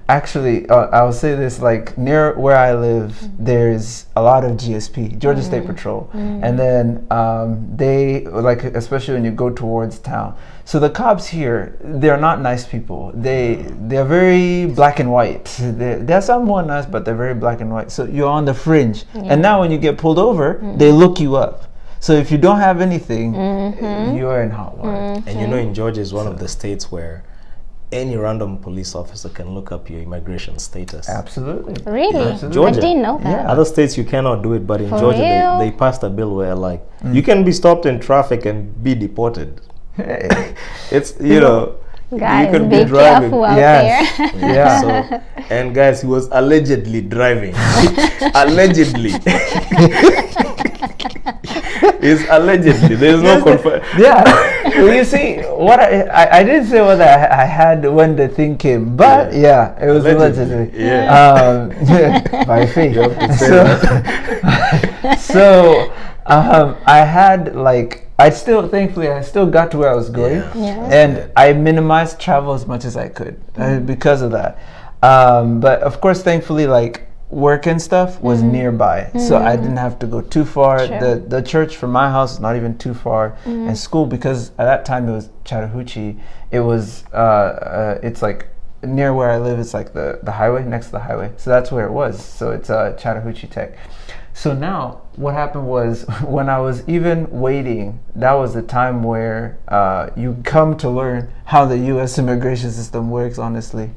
actually, I'll say this, like near where I live, there's a lot of GSP, Georgia State Patrol. And then they, like, especially when you go towards town. So the cops here, they're not nice people. They're very black and white. They're somewhat nice, but they're very black and white. So you're on the fringe. And now when you get pulled over, they look you up. So if you don't have anything, you're in hot water. And in Georgia is one of the states where any random police officer can look up your immigration status. Absolutely. Really? Absolutely. Georgia. I didn't know that. Other states you cannot do it, but in For Georgia real? they passed a bill where like you can be stopped in traffic and be deported. It's Guys, you can be be driving. careful out Yes. there. Yeah. So, and guys, he was allegedly driving. Allegedly. It's allegedly. There's no confirm. Yeah. Well, you see, what I didn't say what I had when the thing came, but it was allegedly. By faith. You have to say that. So I had like, thankfully I still got to where I was going, and I minimized travel as much as I could because of that. But of course, thankfully, like work and stuff was nearby, so I didn't have to go too far. The church from my house is not even too far, and school, because at that time it was Chattahoochee. It was it's like near where I live. It's like the highway, next to the highway, so that's where it was. So it's Chattahoochee Tech. So now what happened was, when I was even waiting, that was the time where you come to learn how the U.S. immigration system works, honestly.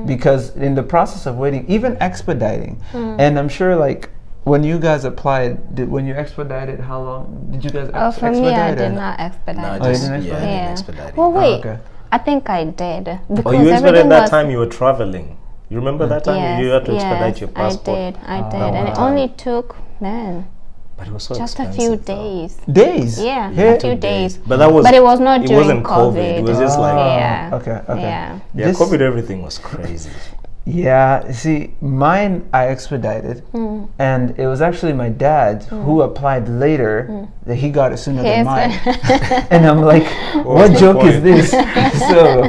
Because in the process of waiting, even expediting, and I'm sure like when you guys applied, when you expedited, how long did you guys expedite? For me, I did not expedite. No, you didn't expedite? I didn't expedite. Well, wait. Okay. I think I did. Because you expedited that was, time you were traveling. You remember that time you had to expedite your passport? I did. And it only took, but it was so just a expensive, few though. days. Days? Yeah, Yeah. a few days. But that was. But it was not It during wasn't COVID. It was just like. Okay. Yeah. Yeah, This- COVID, everything was crazy. Yeah, see, mine I expedited, and it was actually my dad who applied later, that he got it sooner than Yes. mine. And I'm like, What's what the joke is point? this? So,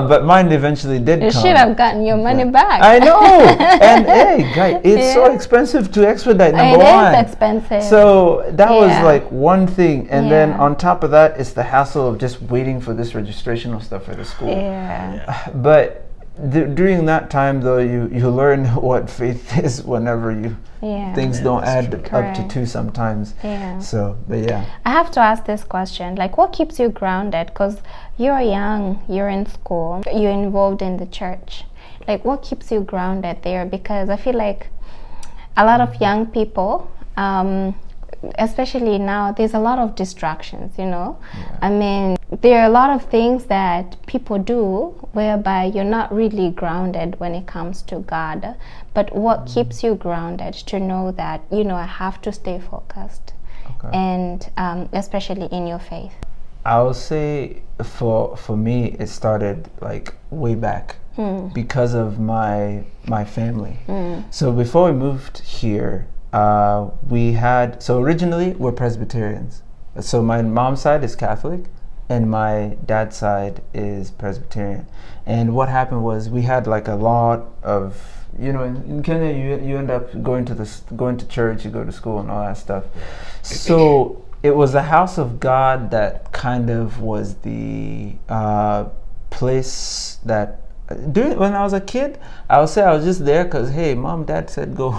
but mine eventually did You come. should have gotten your money back. I know! And hey, guy, it's so expensive to expedite, number one. It is expensive. So that was Yeah. like one thing, and then Yeah. on top of that, it's the hassle of just waiting for this registrational stuff for the school. Yeah. But during that time, though, you learn what faith is whenever things don't add up to Correct. two sometimes. Yeah. So, but yeah. I have to ask this question, like, what keeps you grounded? Because you're young, you're in school, you're involved in the church. Like, what keeps you grounded there? Because I feel like a lot of young people, especially now, there's a lot of distractions, I mean, there are a lot of things that people do whereby you're not really grounded when it comes to God. But what keeps you grounded to know that, I have to stay focused, and especially in your faith? I would say for me, it started like way back because of my family. So before we moved here, originally we're Presbyterians. So my mom's side is Catholic, and my dad's side is Presbyterian. And what happened was, we had like a lot of, in Kenya, you end up going to church, you go to school and all that stuff. So it was the house of God that kind of was the place that when I was a kid, I would say I was just there because, hey, mom, dad said go.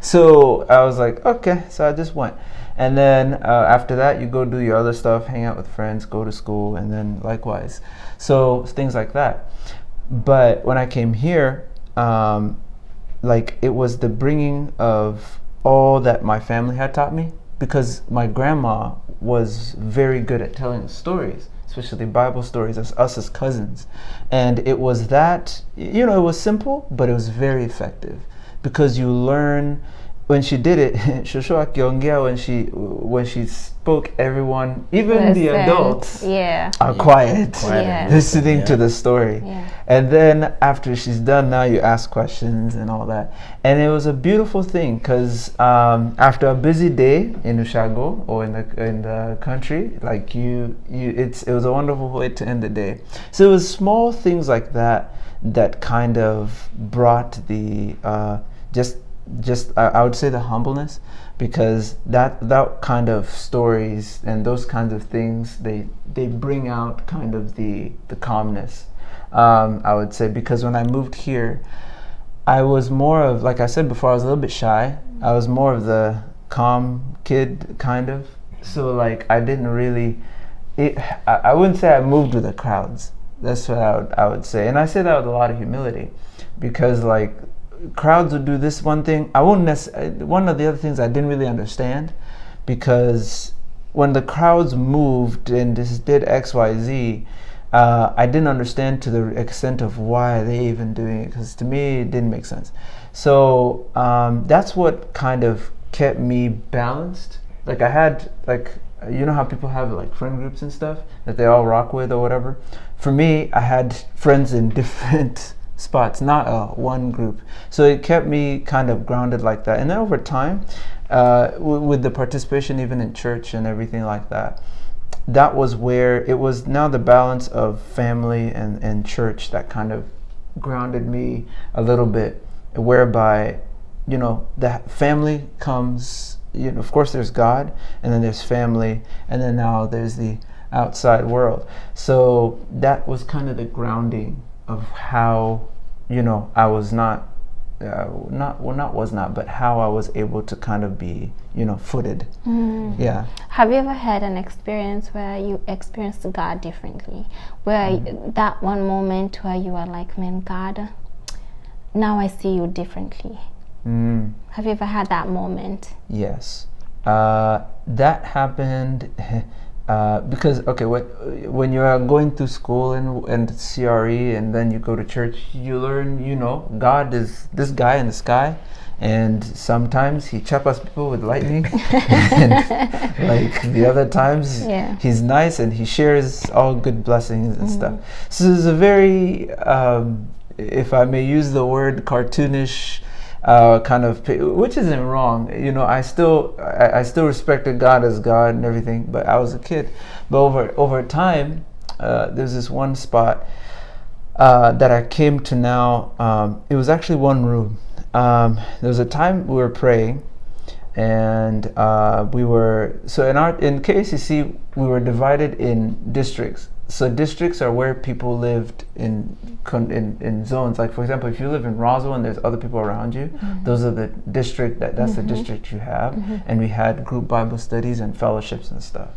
So I was like, okay, so I just went. And then after that, you go do your other stuff, hang out with friends, go to school, and then likewise. So things like that. But when I came here, like it was the bringing of all that my family had taught me, because my grandma was very good at telling stories, especially Bible stories, as us as cousins. And it was that, it was simple, but it was very effective, because you learn. When she did it, when she spoke, everyone, even the adults, are quiet, listening to the story. And then after she's done, now you ask questions and all that. And it was a beautiful thing, because after a busy day in Ushago or in the country, like it was a wonderful way to end the day. So it was small things like that that kind of brought the I would say the humbleness, because that kind of stories and those kinds of things, they bring out kind of the calmness, I would say, because when I moved here, I was more of, like I said before, I was a little bit shy. I was more of the calm kid, kind of. So like I didn't really, I wouldn't say I moved with the crowds. That's what I would say. And I say that with a lot of humility, because like crowds would do this one thing. One of the other things I didn't really understand, because when the crowds moved and just did X, Y, Z, I didn't understand to the extent of why they even doing it, because to me it didn't make sense. So that's what kind of kept me balanced. Like I had, like, you know how people have like friend groups and stuff that they all rock with or whatever. For me, I had friends in different spots, not one group. So it kept me kind of grounded like that. And then over time, with the participation even in church and everything like that, that was where it was now the balance of family and church that kind of grounded me a little bit, whereby, the family comes, of course there's God, and then there's family, and then now there's the outside world. So that was kind of the grounding of how, I was but how I was able to kind of be, footed. Yeah. Have you ever had an experience where you experienced God differently? Where that one moment where you are like, man, God, now I see you differently. Have you ever had that moment? Yes. That happened because, okay, when you are going through school and CRE, and then you go to church, you learn, God is this guy in the sky, and sometimes he chapas people with lightning, and like the other times, he's nice and he shares all good blessings and stuff. So it's a very, if I may use the word, cartoonish kind of, which isn't wrong. I still respected God as God and everything, but I was a kid. But over time, there's this one spot that I came to now. It was actually one room. There was a time we were praying, and in KACC we were divided in districts. So districts are where people lived in zones. Like, for example, if you live in Roswell and there's other people around you, those are the district that's the district you have. And we had group Bible studies and fellowships and stuff.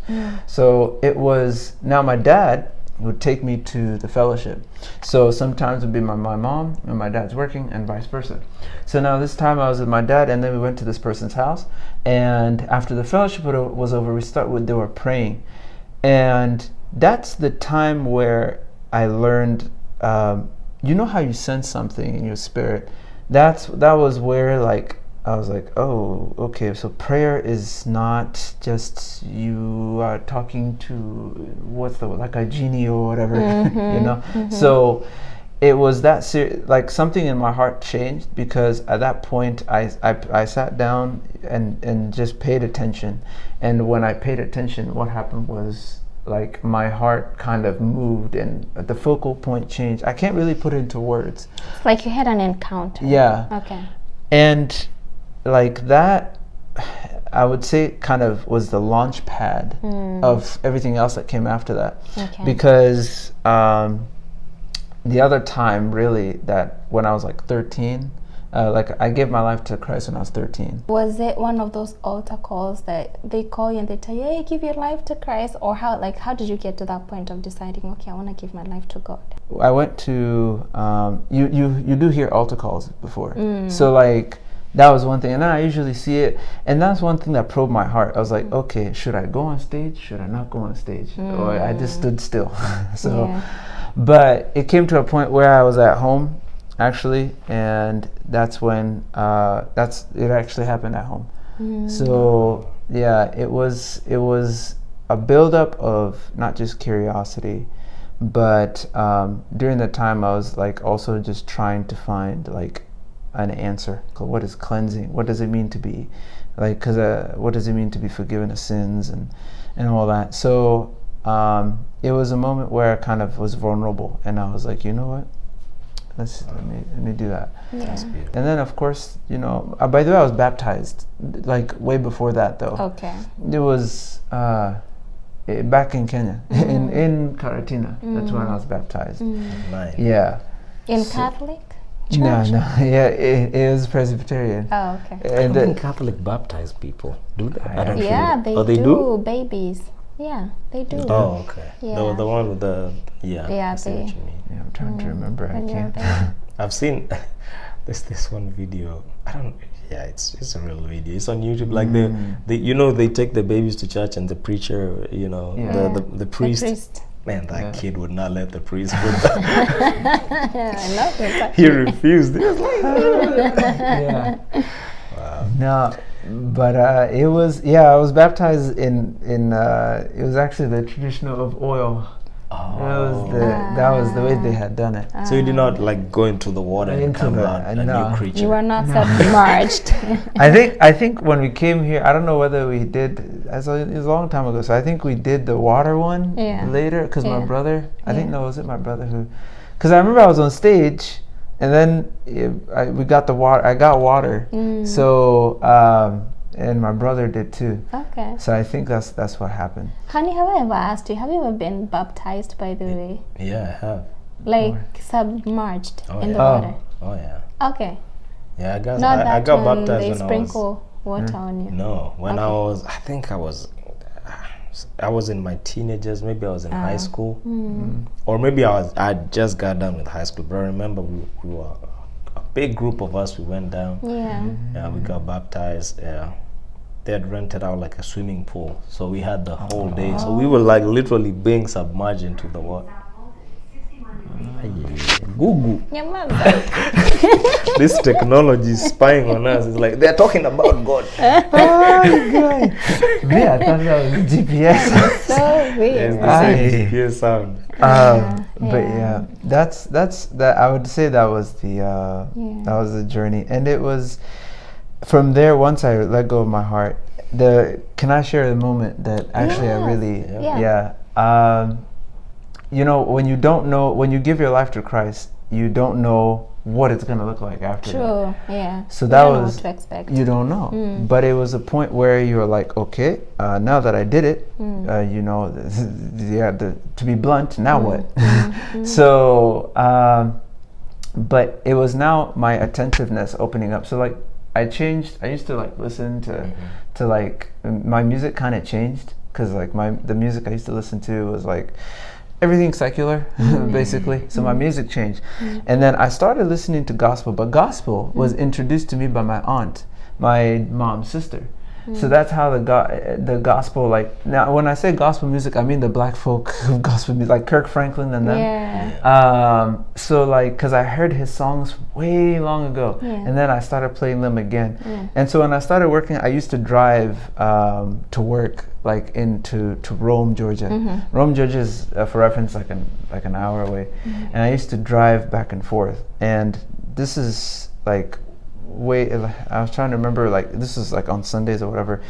So it was, now my dad would take me to the fellowship. So sometimes it would be my mom and my dad's working, and vice versa. So now this time I was with my dad, and then we went to this person's house. And after the fellowship was over, they were praying. And that's the time where I learned, you know how you sense something in your spirit? That was where, like, I was like, oh, okay, so prayer is not just you are talking to, like a genie or whatever, So it was that like something in my heart changed, because at that point I sat down and just paid attention. And when I paid attention, what happened was, like, my heart kind of moved and the focal point changed. I can't really put it into words. Like you had an encounter. Yeah. Okay. And like that, I would say, kind of was the launch pad of everything else that came after that. Okay. Because the other time, really, that when I was like 13, like I gave my life to Christ when I was 13. Was it one of those altar calls that they call you and they tell you, hey, give your life to Christ? Or how did you get to that point of deciding, okay, I want to give my life to God? I went to, you do hear altar calls before. So like, that was one thing. And then I usually see it. And that's one thing that probed my heart. I was like, okay, should I go on stage? Should I not go on stage? Or I just stood still. But it came to a point where I was at home, actually, and that's when it actually happened at home. So yeah, it was a buildup of not just curiosity, but during the time I was like also just trying to find like an answer. What is cleansing? What does it mean to be like? What does it mean to be forgiven of sins and all that? So it was a moment where I kind of was vulnerable, and I was like, you know what? Let me do that. Yeah. And then of course, by the way, I was baptized like way before that though. Okay. It was back in Kenya, in Karatina. That's when I was baptized. Nice. Yeah. In Catholic church? No. Yeah, it was Presbyterian. Oh, okay. I don't think Catholic baptize people, do they? I don't Yeah, feel they they do. Babies. Yeah, they do. Oh, okay. Yeah. The one with the I see what you mean. Yeah, I'm trying to remember. I When you're a can't. baby. I've seen this one video. I don't. Yeah, it's a real video. It's on YouTube. Like they take the babies to church and the preacher, the priest. The priest. Man, that kid would not let the priest put that. I love it. He refused. He was like, Yeah. Wow. No, but it was I was baptized in it was actually the traditional of oil. oh. That was the way they had done it. So you did not like go into the water and Into come the- out a no. new creature. You were not submerged. I think when we came here, I don't know whether we did. It was a long time ago, so I think we did the water one later. Because my brother, I think was it my brother who? Because I remember I was on stage, and then we got the water. I got water, so and my brother did too. Okay. So I think that's what happened. Honey, have I ever asked you? Have you ever been baptized? By the way, Yeah, I have. like submerged in the Oh. water. Oh yeah. Okay. Yeah, I got Not I that got when baptized they when I was. sprinkle water on you. No, when I was, I was in my teenagers. Maybe I was in high school, or maybe I just got done with high school. But I remember we were a big group of us. We went down. Yeah. Yeah, we got baptized. Yeah, they had rented out like a swimming pool, so we had the whole day. So we were like literally being submerged into the water. Google. Your mother. This technology is spying on us. It's like they're talking about God. Oh, you guys. Me, I thought that was GPS. So It's weird. the same GPS sound. But yeah, that's that. I would say that was the journey, and it was from there. Once I let go of my heart, can I share the moment that actually I really when you give your life to Christ, you don't know what it's going to look like after that. True. Yeah. So You that don't know was what to expect. you don't know, but it was a point where you were like, okay, now that I did it, to be blunt, now what? So, but it was now my attentiveness opening up. So like I changed. I used to like listen to like my music kind of changed because like the music I used to listen to was like everything secular, basically. So my music changed. And then I started listening to gospel, but gospel was introduced to me by my aunt, my mom's sister. So that's how the gospel, like, now when I say gospel music, I mean the black folk gospel music, like Kirk Franklin and them. Yeah. So like, cause I heard his songs way long ago, and then I started playing them again. And so when I started working, I used to drive to work, like into Rome, Georgia. Rome, Georgia is, for reference, like an hour away. And I used to drive back and forth. And this is like I was trying to remember, like this was like on Sundays or whatever.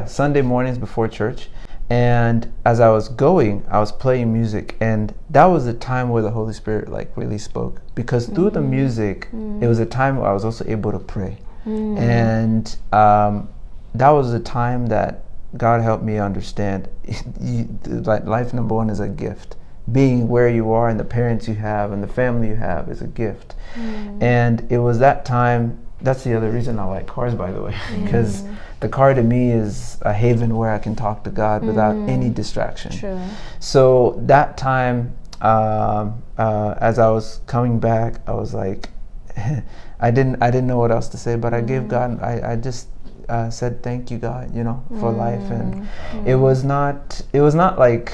Sunday mornings before church. And as I was going, I was playing music, and that was the time where the Holy Spirit like really spoke, because through the music, it was a time where I was also able to pray. And that was the time that God helped me understand like life number one is a gift. being where you are and the parents you have and the family you have is a gift. And it was that time. That's the other reason I like cars, by the way, because the car to me is a haven where I can talk to God without any distraction. True. So that time, as I was coming back, I was like, I didn't know what else to say, but I gave God. I just said thank you, God, for life, and it was not like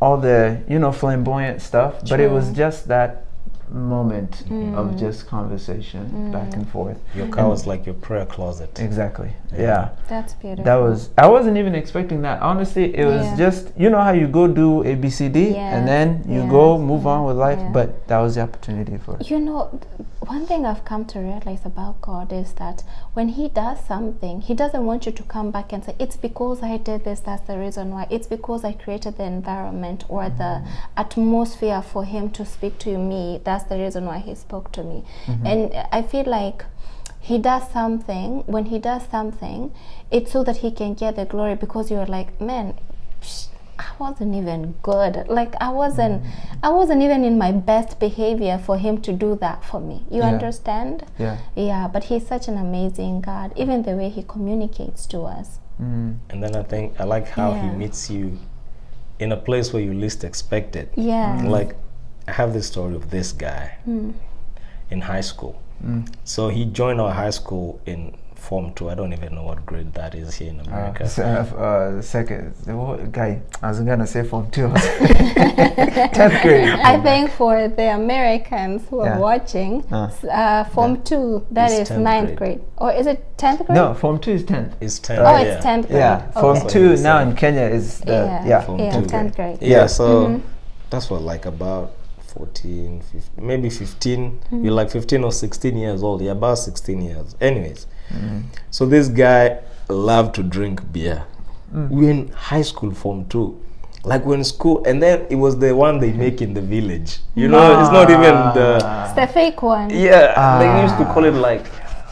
all the flamboyant stuff, but it was just that moment of just conversation back and forth. Your car was like your prayer closet. Exactly. Yeah. That's beautiful. I wasn't even expecting that. Honestly, it was just, how you go do ABCD and then you go move on with life, but that was the opportunity for it. One thing I've come to realize about God is that when he does something, he doesn't want you to come back and say, it's because I did this, that's the reason why. It's because I created the environment or the atmosphere for him to speak to me. That's the reason why he spoke to me. And I feel like he does something. When he does something, it's so that he can get the glory, because you're like, man, I wasn't even good. Like I wasn't even in my best behavior for him to do that for me. You understand? Yeah, but he's such an amazing God, even the way he communicates to us. And then I like how he meets you in a place where you least expect it. Like I have this story of this guy in high school. So he joined our high school in Form 2. I don't even know what grade that is here in America. Second guy, I was gonna say Form 2. 10th grade. I think for the Americans who are watching, Form 2, that is 9th grade. Or is it 10th grade? No, Form 2 is 10th. It's 10th. Oh, it's 10th grade. Yeah, Form 2 now in Kenya is Form 2. 10th grade. Yeah, so that's what, like about 14, 15, maybe 15. You're like 15 or 16 years old. You're about 16 years. Anyways, so this guy loved to drink beer. We're in high school, Form 2. Like we're in school, and then it was the one they make in the village. It's not even It's the fake one. Yeah, they used to call it like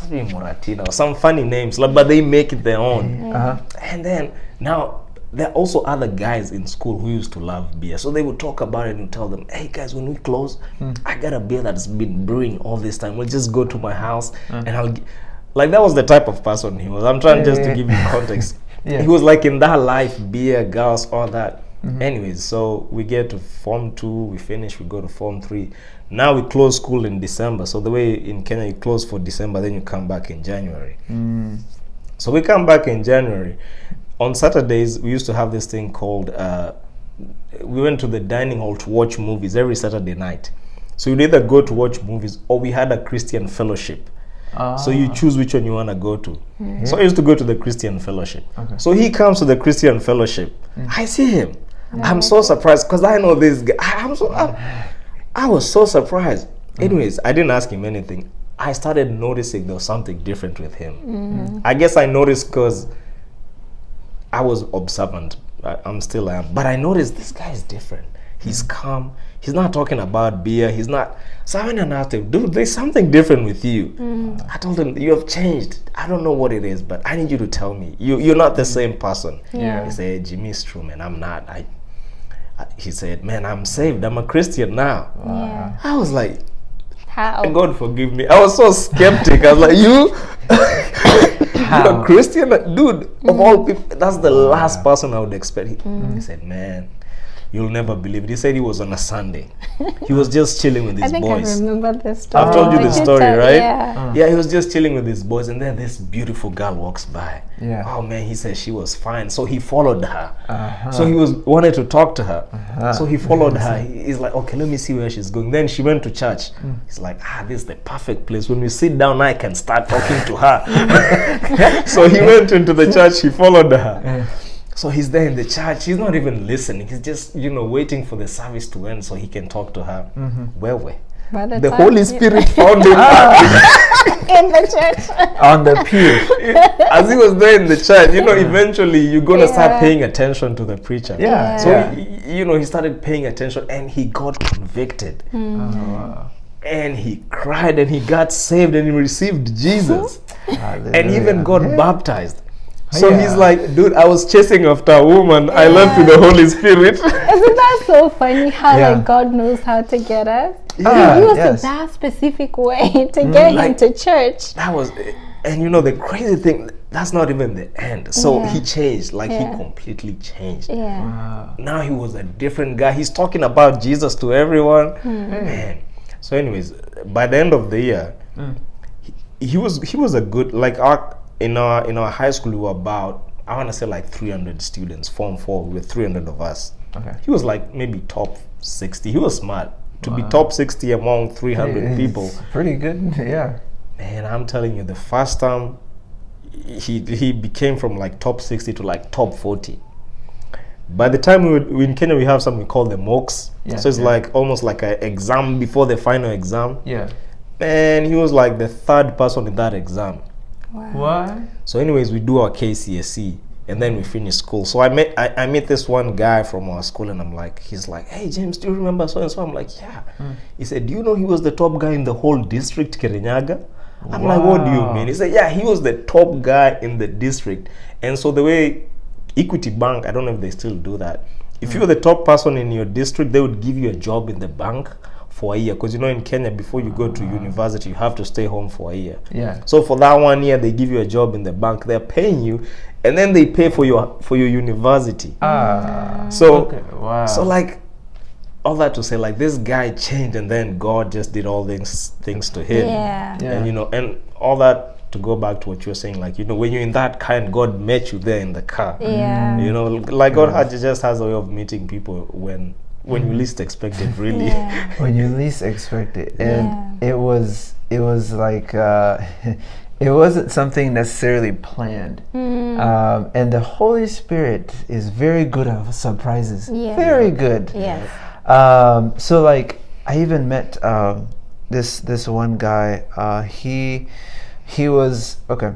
Moratina or some funny names, but they make it their own. And then now there are also other guys in school who used to love beer, so they would talk about it and tell them, hey guys, when we close, I got a beer that's been brewing all this time. We'll just go to my house and I'll like, that was the type of person he was. I'm trying just to give you context. He was like in that life, beer, girls, all that. Anyways, so we get to Form 2, we finish, we go to Form 3. Now we close school in December. So the way in Kenya, you close for December, then you come back in January. So we come back in January. On Saturdays, we used to have this thing called, we went to the dining hall to watch movies every Saturday night. So you'd either go to watch movies or we had a Christian fellowship. So you choose which one you want to go to. So I used to go to the Christian fellowship. So he comes to the Christian fellowship. I see him. I'm so surprised because I know this guy. I was so surprised. Anyways, I didn't ask him anything. I started noticing there was something different with him. I guess I noticed because I was observant. I'm still am. But I noticed this guy is different. He's calm. He's not talking about beer. He's not. So I went and asked him, dude, there's something different with you. I told him, you have changed. I don't know what it is, but I need you to tell me. You're not the same person. He said, Jimmy, it's true, man. I'm not. He said, man, I'm saved. I'm a Christian now. I was like, how? God forgive me. I was so skeptic. I was like, you? You're a Christian? Dude, of all people, that's the last person I would expect. He said, man, you'll never believe it. He said he was on a Sunday. He was just chilling with his boys. I remember this story. I've told you the story, right? Yeah, he was just chilling with his boys, and then this beautiful girl walks by. Oh man, he said she was fine, so he followed her. So he wanted to talk to her. So he followed her. He's like, okay, let me see where she's going. Then she went to church. He's like, this is the perfect place. When we sit down, I can start talking to her. So he went into the church. He followed her. So he's there in the church. He's not even listening. He's just, waiting for the service to end so he can talk to her. The Holy Spirit found him in the church. On the pew. As he was there in the church, eventually you're going to start paying attention to the preacher. So, he started paying attention and he got convicted. And he cried and he got saved and he received Jesus. And even got baptized. So Yeah. he's like, dude, I was chasing after a woman. I learned through the Holy Spirit. Isn't that so funny how Yeah. like God knows how to get us? Yeah, He used yes. that specific way to get him Like- to church. That was, and you know, the crazy thing, that's not even the end. So Yeah. he changed, like Yeah. he completely changed. Yeah. Wow. Now he was a different guy. He's talking about Jesus to everyone. Man. So anyways, by the end of the year, he was a good, like in our high school we were about, I want to say like 300 students, Form 4, we were 300 of us. Okay. He was like maybe top 60. He was smart to be top 60 among 300 It's people. pretty good. Yeah. Man, I'm telling you, the first time he became from like top 60 to like top 40. By the time we in Kenya, we have something we call the mocks. Yeah, So it's yeah. like almost like an exam before the final exam. Yeah. And he was like the third person in that exam. Wow. What? So anyways, we do our KCSE and then we finish school. So I met this one guy from our school, and he's like, hey James, do you remember so and so? I'm like, yeah. He said, do you know he was the top guy in the whole district, Kirinyaga? I'm like, what do you Wow. mean? He said, yeah, he was the top guy in the district. And so the way Equity Bank, I don't know if they still do that. If you're the top person in your district, they would give you a job in the bank for a year. Because you know in Kenya, before you go to university, you have to stay home for a year. Yeah. So for that 1 year, they give you a job in the bank. They're paying you, and then they pay for your university. So Okay. Wow. so like all that to say, like this guy changed, and then God just did all these things to him. Yeah. Yeah. And you know, and all that to go back to what you're saying, like, you know, when you're in that kind, God met you there in the car. Yeah. You know, like God just has a way of meeting people when you least expect it, really. Yeah. When you least expect it, and it was like it wasn't something necessarily planned. And the Holy Spirit is very good at surprises. Yeah. Very good. Yes. So like I even met this one guy. He was okay.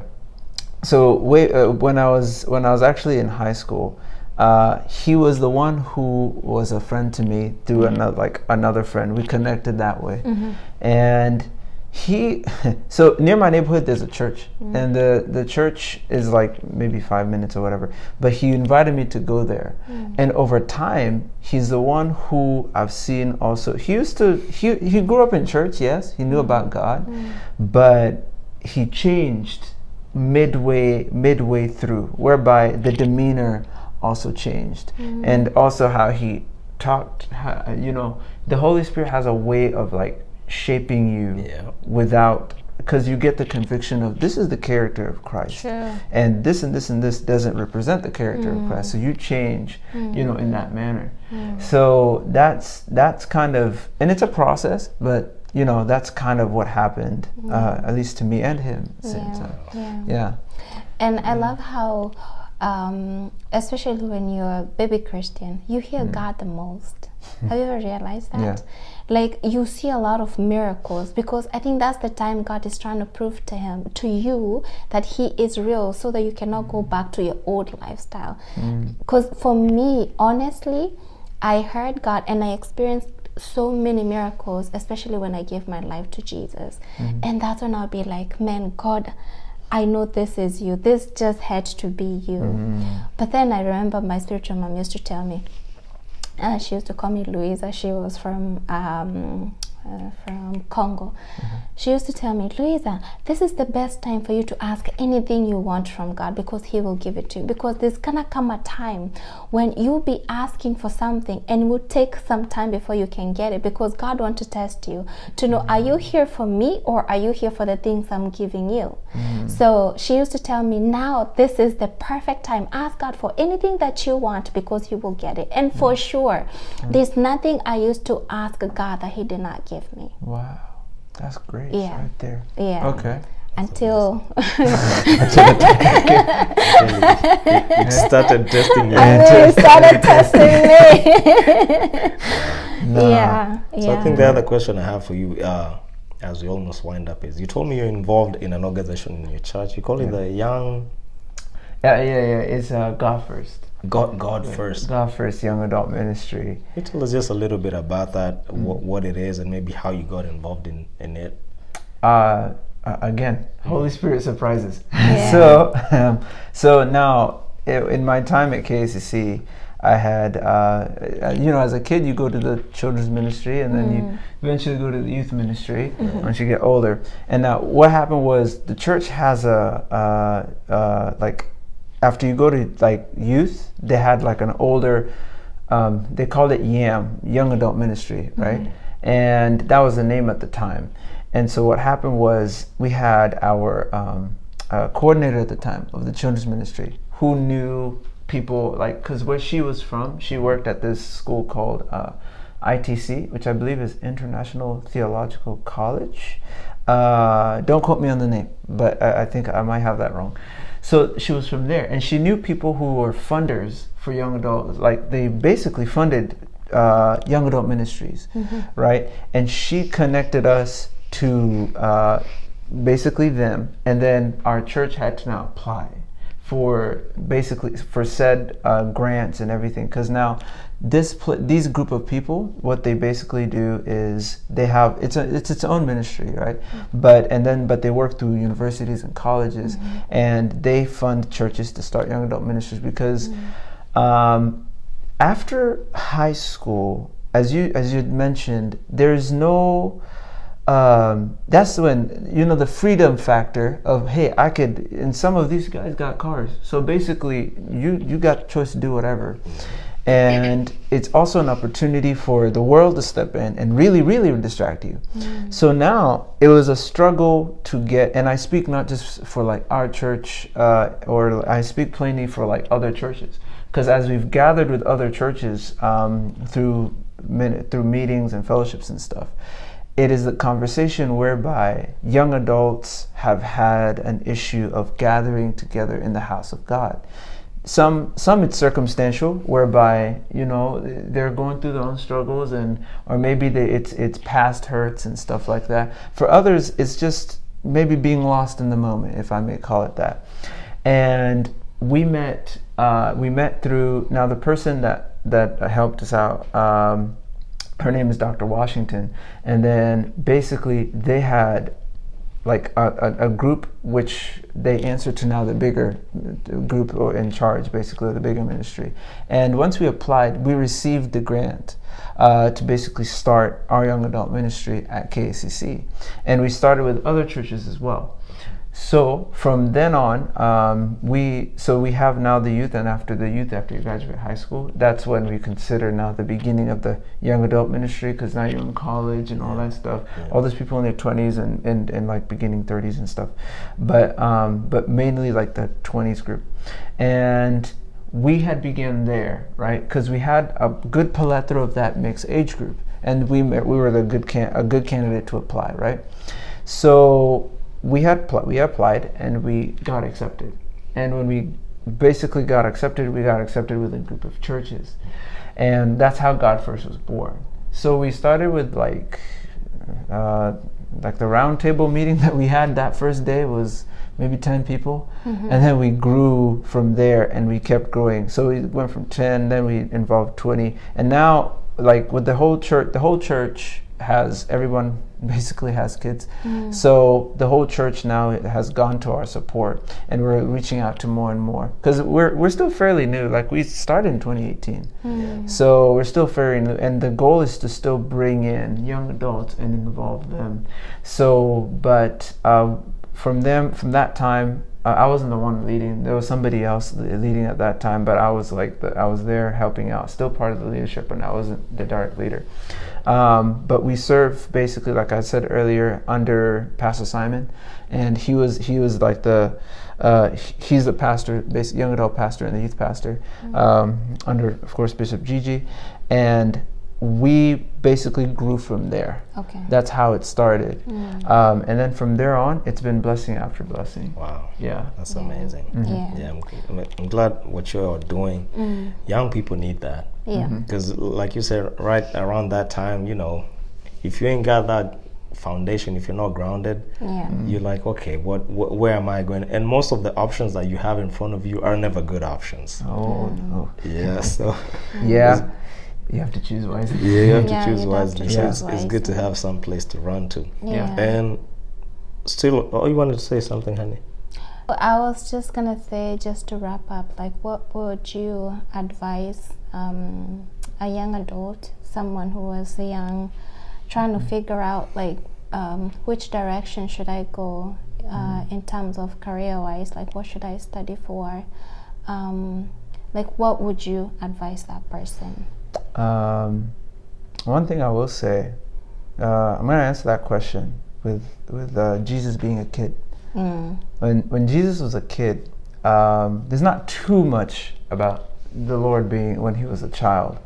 So when I was actually in high school, he was the one who was a friend to me through another friend. We connected that way, and so near my neighborhood there's a church, and the church is like maybe 5 minutes or whatever, but he invited me to go there. And over time, he's the one who I've seen also. He grew up in church, yes, he knew about God, but he changed midway through, whereby the demeanor also changed, and also how he talked. The Holy Spirit has a way of like shaping you without, because you get the conviction of this is the character of Christ. True. And this doesn't represent the character of Christ, so you change in that manner. So that's kind of, and it's a process, but that's kind of what happened, at least to me and him at the same time. Yeah. And I love how especially when you're a baby Christian, you hear God the most. Have you ever realized that? Yeah. Like you see a lot of miracles, because I think that's the time God is trying to prove to you that He is real, so that you cannot go back to your old lifestyle. Because for me, honestly, I heard God and I experienced so many miracles, especially when I gave my life to Jesus. And that's when I'll be like, man, God, I know this is you. This just had to be you. But then I remember my spiritual mom used to tell me, she used to call me Loise. She was from Congo. She used to tell me, Loise, this is the best time for you to ask anything you want from God, because He will give it to you. Because there's gonna come a time when you'll be asking for something and it will take some time before you can get it, because God wants to test you to know, are you here for me or are you here for the things I'm giving you? So she used to tell me, now this is the perfect time. Ask God for anything that you want, because you will get it. And for sure, there's nothing I used to ask God that He did not give me. Wow, that's great. Yeah. Right there. Yeah. Okay. Until It started testing me. you started testing me. Yeah. So I think the other question I have for you, as we almost wind up, is you told me you're involved in an organization in your church. You call it the Young... Yeah. It's God First. God First. God First Young Adult Ministry. Can you tell us just a little bit about that, what it is, and maybe how you got involved in it? again, Holy Spirit surprises. Yeah. So now in my time at KACC, I had, as a kid, you go to the children's ministry, and then you eventually go to the youth ministry once you get older. And now what happened was the church has after you go to like youth, they had like an older, they called it YAM, Young Adult Ministry, right? And that was the name at the time. And so what happened was we had our coordinator at the time of the children's ministry who knew people, like, because where she was from, she worked at this school called ITC, which I believe is International Theological College. Don't quote me on the name, but I think I might have that wrong. So she was from there, and she knew people who were funders for young adults. Like, they basically funded young adult ministries, right? And she connected us to basically them, and then our church had to now apply for said grants and everything, because now these group of people, what they basically do is they have it's its own ministry, right? But they work through universities and colleges, and they fund churches to start young adult ministries, because after high school, as you had mentioned, there's no that's when, the freedom factor of, hey, I could, and some of these guys got cars, so basically you got the choice to do whatever. And it's also an opportunity for the world to step in and really, really distract you. So now it was a struggle to get, and I speak not just for like our church, or I speak plainly for like other churches, because as we've gathered with other churches through meetings and fellowships and stuff, it is a conversation whereby young adults have had an issue of gathering together in the house of God. Some it's circumstantial, whereby they're going through their own struggles, or maybe it's past hurts and stuff like that. For others, it's just maybe being lost in the moment, if I may call it that. And we met through, now the person that helped us out, her name is Dr. Washington, and then basically they had like a group which they answer to now, the bigger group or in charge, basically the bigger ministry. And once we applied, we received the grant to basically start our young adult ministry at KACC, and we started with other churches as well. So from then on, we have now the youth, and after you graduate high school, that's when we consider now the beginning of the young adult ministry, because now you're in college and all that stuff. All those people in their 20s and like beginning 30s and stuff, but mainly like the 20s group. And we had begun there, right? Because we had a good plethora of that mixed age group, and we were a good candidate to apply, right? So we applied and we got accepted. And when we basically got accepted, we got accepted with a group of churches. And that's how God First was born. So we started with like the round table meeting that we had that first day was maybe 10 people. And then we grew from there, and we kept growing. So we went from 10, then we involved 20. And now, like with the whole church everyone basically has kids. So the whole church now has gone to our support, and we're reaching out to more and more, because we're still fairly new. Like, we started in 2018, so we're still fairly new, and the goal is to still bring in young adults and involve them. So, but from that time, I wasn't the one leading. There was somebody else leading at that time, but I was there helping out, still part of the leadership, and I wasn't the direct leader. But we serve basically, like I said earlier, under Pastor Simon, and he was like he's the pastor, basically young adult pastor and the youth pastor, under, of course, Bishop Gigi, and we basically grew from there. Okay. That's how it started. And then from there on, it's been blessing after blessing. Wow. Yeah. That's amazing. Yeah, I'm glad what you're doing. Young people need that. Yeah. Because like you said, right around that time, if you ain't got that foundation, if you're not grounded, you're like, okay, where am I going? And most of the options that you have in front of you are never good options. Yeah. So yeah. You have to choose wisely. Yeah, you have to choose wisely. So it's good to have some place to run to. Yeah. And still, oh, you wanted to say something, honey? I was just gonna say, just to wrap up, like, what would you advise a young adult, someone who was young, trying to figure out like which direction should I go in terms of career-wise? Like, what should I study for? Like, what would you advise that person? One thing I will say, I'm going to answer that question with Jesus being a kid. When Jesus was a kid, there's not too much about the Lord being when he was a child,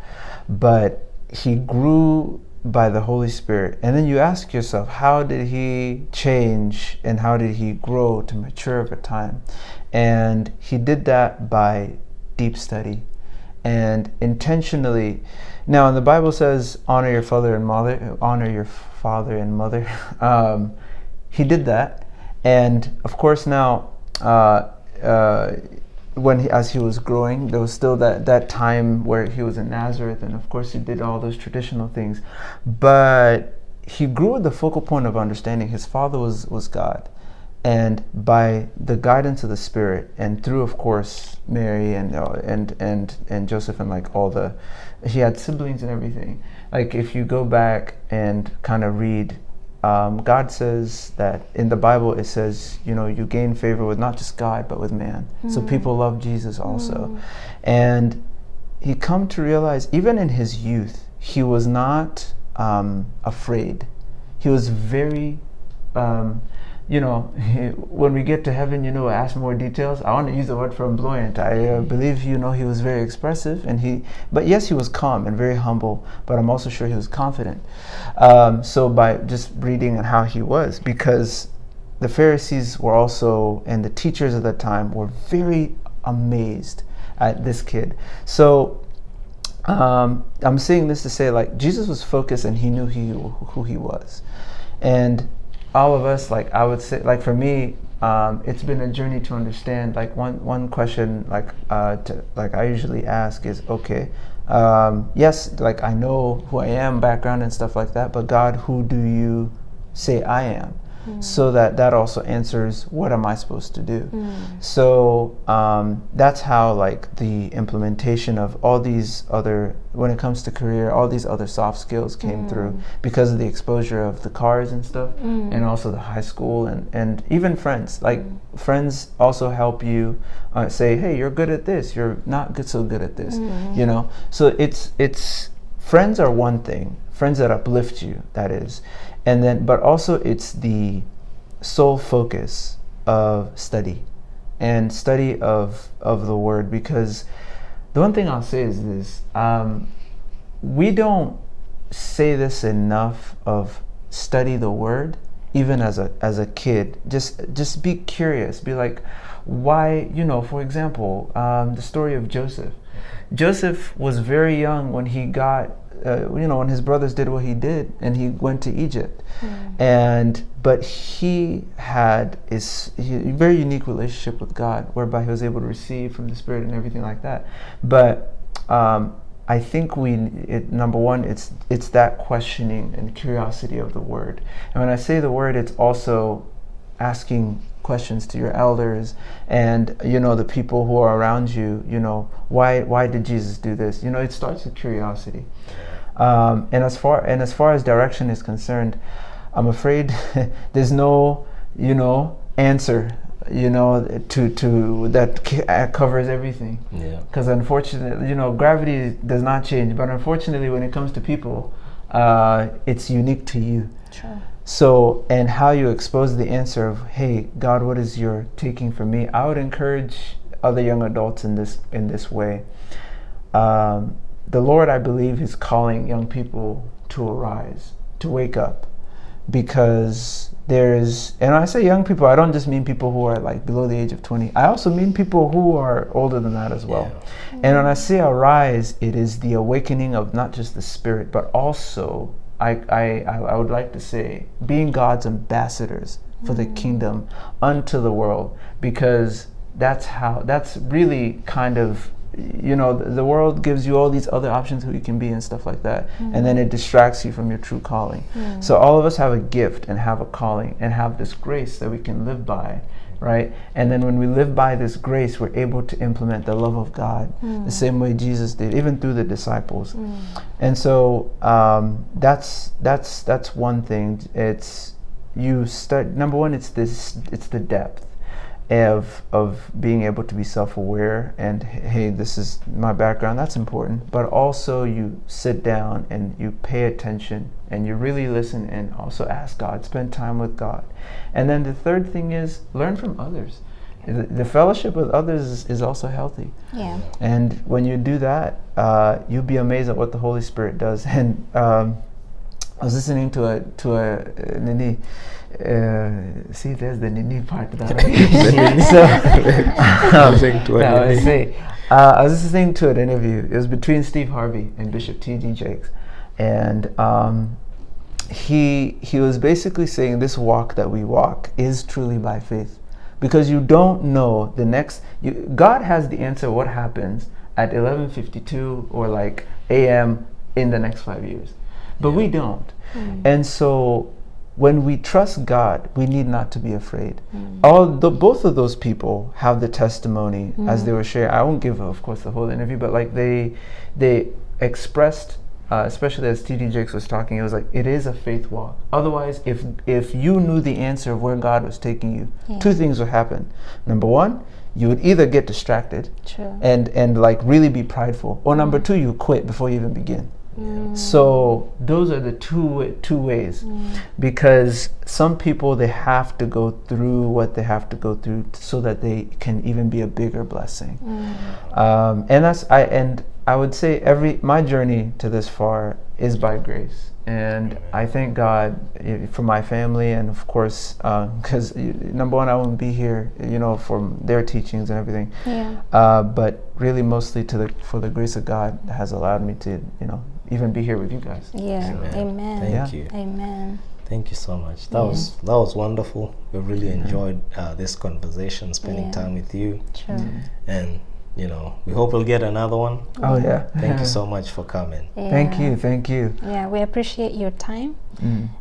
but he grew by the Holy Spirit. And then you ask yourself, how did he change and how did he grow to mature over time? And he did that by deep study and intentionally. Now, the Bible says, honor your father and mother, honor your father and mother. He did that. And of course now, as he was growing, there was still that time where he was in Nazareth, and of course he did all those traditional things. But he grew with the focal point of understanding his father was God. And by the guidance of the Spirit, and through, of course, Mary and Joseph, and like he had siblings and everything. Like, if you go back and kind of read, God says that in the Bible, it says, you gain favor with not just God, but with man. So people love Jesus also. And he come to realize, even in his youth, he was not afraid. He was very, when we get to heaven, ask more details. I want to use the word flamboyant. I believe, he was very expressive, but yes, he was calm and very humble, but I'm also sure he was confident. So by just reading on how he was, because the Pharisees were also, and the teachers of the time were very amazed at this kid. So I'm saying this to say, like, Jesus was focused and he knew who he was. And all of us, like, I would say, like, for me, it's been a journey to understand. Like, one question, like I usually ask is, okay, yes, like, I know who I am, background and stuff like that, but God, who do you say I am? So that also answers, what am I supposed to do? So that's how, like, the implementation of all these other, when it comes to career, all these other soft skills came through because of the exposure of the cars and stuff, and also the high school, and even friends. Like, friends also help you say, hey, you're good at this, you're not so good at this, So it's friends are one thing, friends that uplift you, that is. And then, but also it's the sole focus of study and study of the word, because the one thing I'll say is this, we don't say this enough of study the word, even as a kid. Just be curious, be like, why, for example, the story of Joseph. Joseph was very young when he got when his brothers did what he did, and he went to Egypt, but he had a very unique relationship with God, whereby he was able to receive from the Spirit and everything like that. But I think number one, it's that questioning and curiosity of the word. And when I say the word, it's also asking questions to your elders and the people who are around you. Why did Jesus do this? It starts with curiosity. And as far as direction is concerned, I'm afraid there's no answer to that covers everything. Yeah. Because unfortunately, gravity does not change, but unfortunately, when it comes to people, it's unique to you. Sure. So, and how you expose the answer of, hey, God, what is your taking from me? I would encourage other young adults in this way. The Lord, I believe, is calling young people to arise, to wake up, because and when I say young people, I don't just mean people who are like below the age of 20. I also mean people who are older than that as well. Yeah. And when I say arise, it is the awakening of not just the spirit, but also I would like to say being God's ambassadors for the kingdom unto the world, because that's really kind of the world gives you all these other options who you can be and stuff like that, and then it distracts you from your true calling. So all of us have a gift and have a calling and have this grace that we can live by, right? And then when we live by this grace, we're able to implement the love of God the same way Jesus did, even through the disciples. And so that's one thing. It's number one, it's the depth of being able to be self-aware and, hey, this is my background, that's important. But also you sit down and you pay attention and you really listen and also ask God, spend time with God. And then the third thing is learn from others. The fellowship with others is also healthy. Yeah. And when you do that, you'll be amazed at what the Holy Spirit does. And I was listening to a Nini. See, there's the Nini part that I was listening to an interview. It was between Steve Harvey and Bishop T.D. Jakes, and he was basically saying this walk that we walk is truly by faith, because you don't know the next. God has the answer what happens at 11:52 or like a.m. in the next 5 years, but we don't. And so when we trust God, we need not to be afraid. Both of those people have the testimony as they were sharing. I won't give, of course, the whole interview, but like they expressed, especially as T.D. Jakes was talking, it was like, it is a faith walk. Otherwise, if you knew the answer of where God was taking you, two things would happen. Number one, you would either get distracted and like really be prideful, or number two, you quit before you even begin. So those are the two ways, because some people, they have to go through what they have to go through so that they can even be a bigger blessing. And I would say my journey to this far is by grace, and I thank God for my family, and of course because number one, I wouldn't be here from their teachings and everything, but really mostly for the grace of God that has allowed me to even be here with you guys. Amen. Thank you. Amen. Thank you so much. That was wonderful. We really enjoyed this conversation, spending time with you. And we hope we'll get another one. Oh yeah. Thank you so much for coming. Thank you. Yeah, we appreciate your time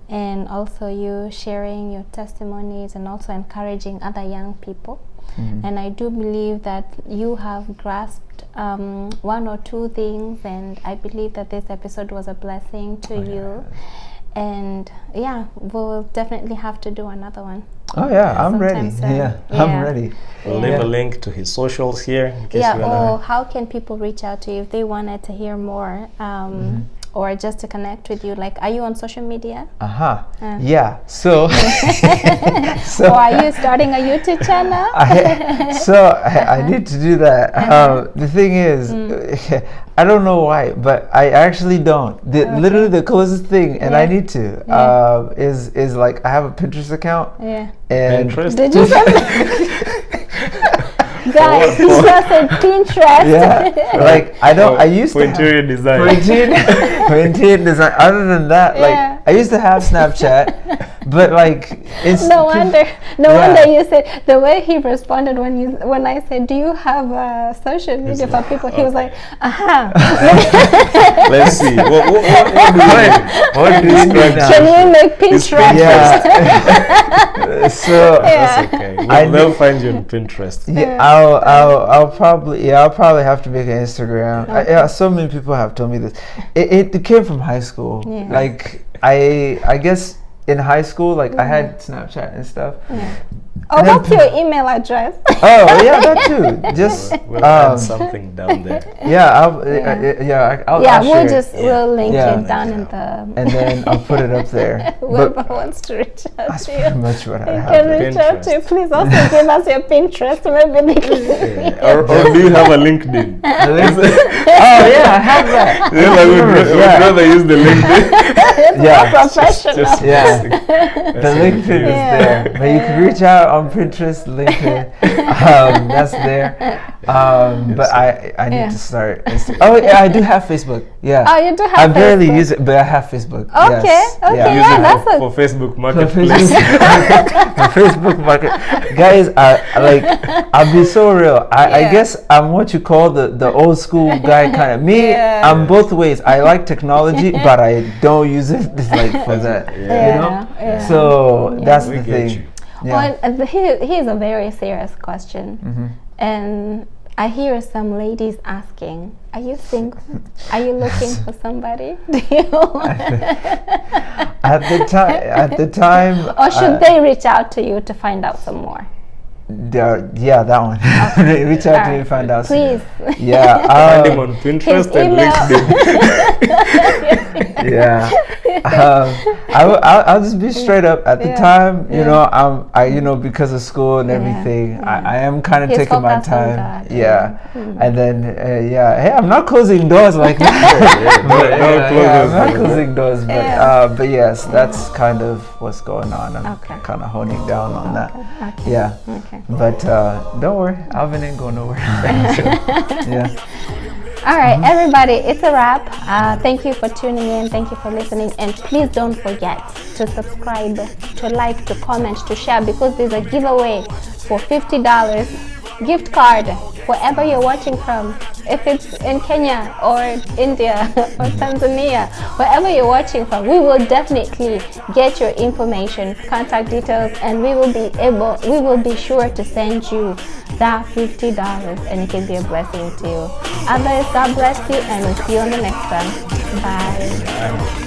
and also you sharing your testimonies and also encouraging other young people. And I do believe that you have grasped one or two things, and I believe that this episode was a blessing to you. And we'll definitely have to do another one. Oh yeah, I'm ready. I'm ready. We'll leave a link to his socials here in case you wanna. How can people reach out to you if they wanted to hear more? Or just to connect with you, like, are you on social media? Yeah. So, or are you starting a YouTube channel? I need to do that. The thing is, I don't know why, but I actually don't. Literally the closest thing, and I need to, is like I have a Pinterest account. And Pinterest? Did you say guys, he just said Pinterest. Like I used to interior design. For interior design. Other than that, like I used to have Snapchat, but like it's no wonder you said the way he responded when I said, "Do you have social media for people?" He was like, Let's see. What do you need now? Can you make Pinterest? So that's okay. They'll find you on Pinterest. I'll probably have to make an Instagram. So many people have told me this. It came from high school. Like I guess in high school, like I had Snapchat and stuff. Oh, what's your email address? Oh yeah, that too. Just we'll add something down there. I'll we'll link it down in the. And then I'll put it up there. Whoever wants to reach out that's to you, pretty much what I have. can reach out to you. Please also give us your Pinterest. Maybe they can. Or do you have a LinkedIn? Oh yeah, I have that. I would rather use the LinkedIn. It's more professional. The LinkedIn is there, but you can reach out. start on Pinterest later. That's there. But I need to start. Oh yeah, I do have Facebook. Yeah. Oh, you do have I barely Facebook. use it, but I have Facebook. Okay. Yes. Okay. Yeah. Yeah, that's for Facebook For Marketplace. Facebook market, guys. I'll be so real. I guess I'm what you call the old school guy kind of. Me, I'm both ways. I like technology, but I don't use it like for that. You know. Yeah. So that's We the get thing. you. Yeah. Well, here's a very serious question, and I hear some ladies asking, "Are you single? Are you looking for somebody?" Do you? At the time. Or should they reach out to you to find out some more? Yeah, that one. Reach out to me, find out. Please. Yeah. Find him on Pinterest His and email. LinkedIn. Yeah. I'll just be straight up. At the time, you know, because of school and everything, I am kind of He's taking my focused on time. that, And then hey, I'm not closing doors like that. I'm not closing doors, but yes, that's kind of what's going on. I'm kind of honing down on that. Okay. Yeah. Okay. But don't worry, Alvin ain't going nowhere. Yeah. All right, everybody, it's a wrap. Thank you for tuning in. Thank you for listening. And please don't forget to subscribe, to like, to comment, to share, because there's a giveaway for $50 gift card wherever you're watching from. If it's in Kenya or India or Tanzania, wherever you're watching from, we will definitely get your information, contact details, and we will be sure to send you that $50, and it can be a blessing to you. Others, God bless you, and we'll see you on the next one. Bye.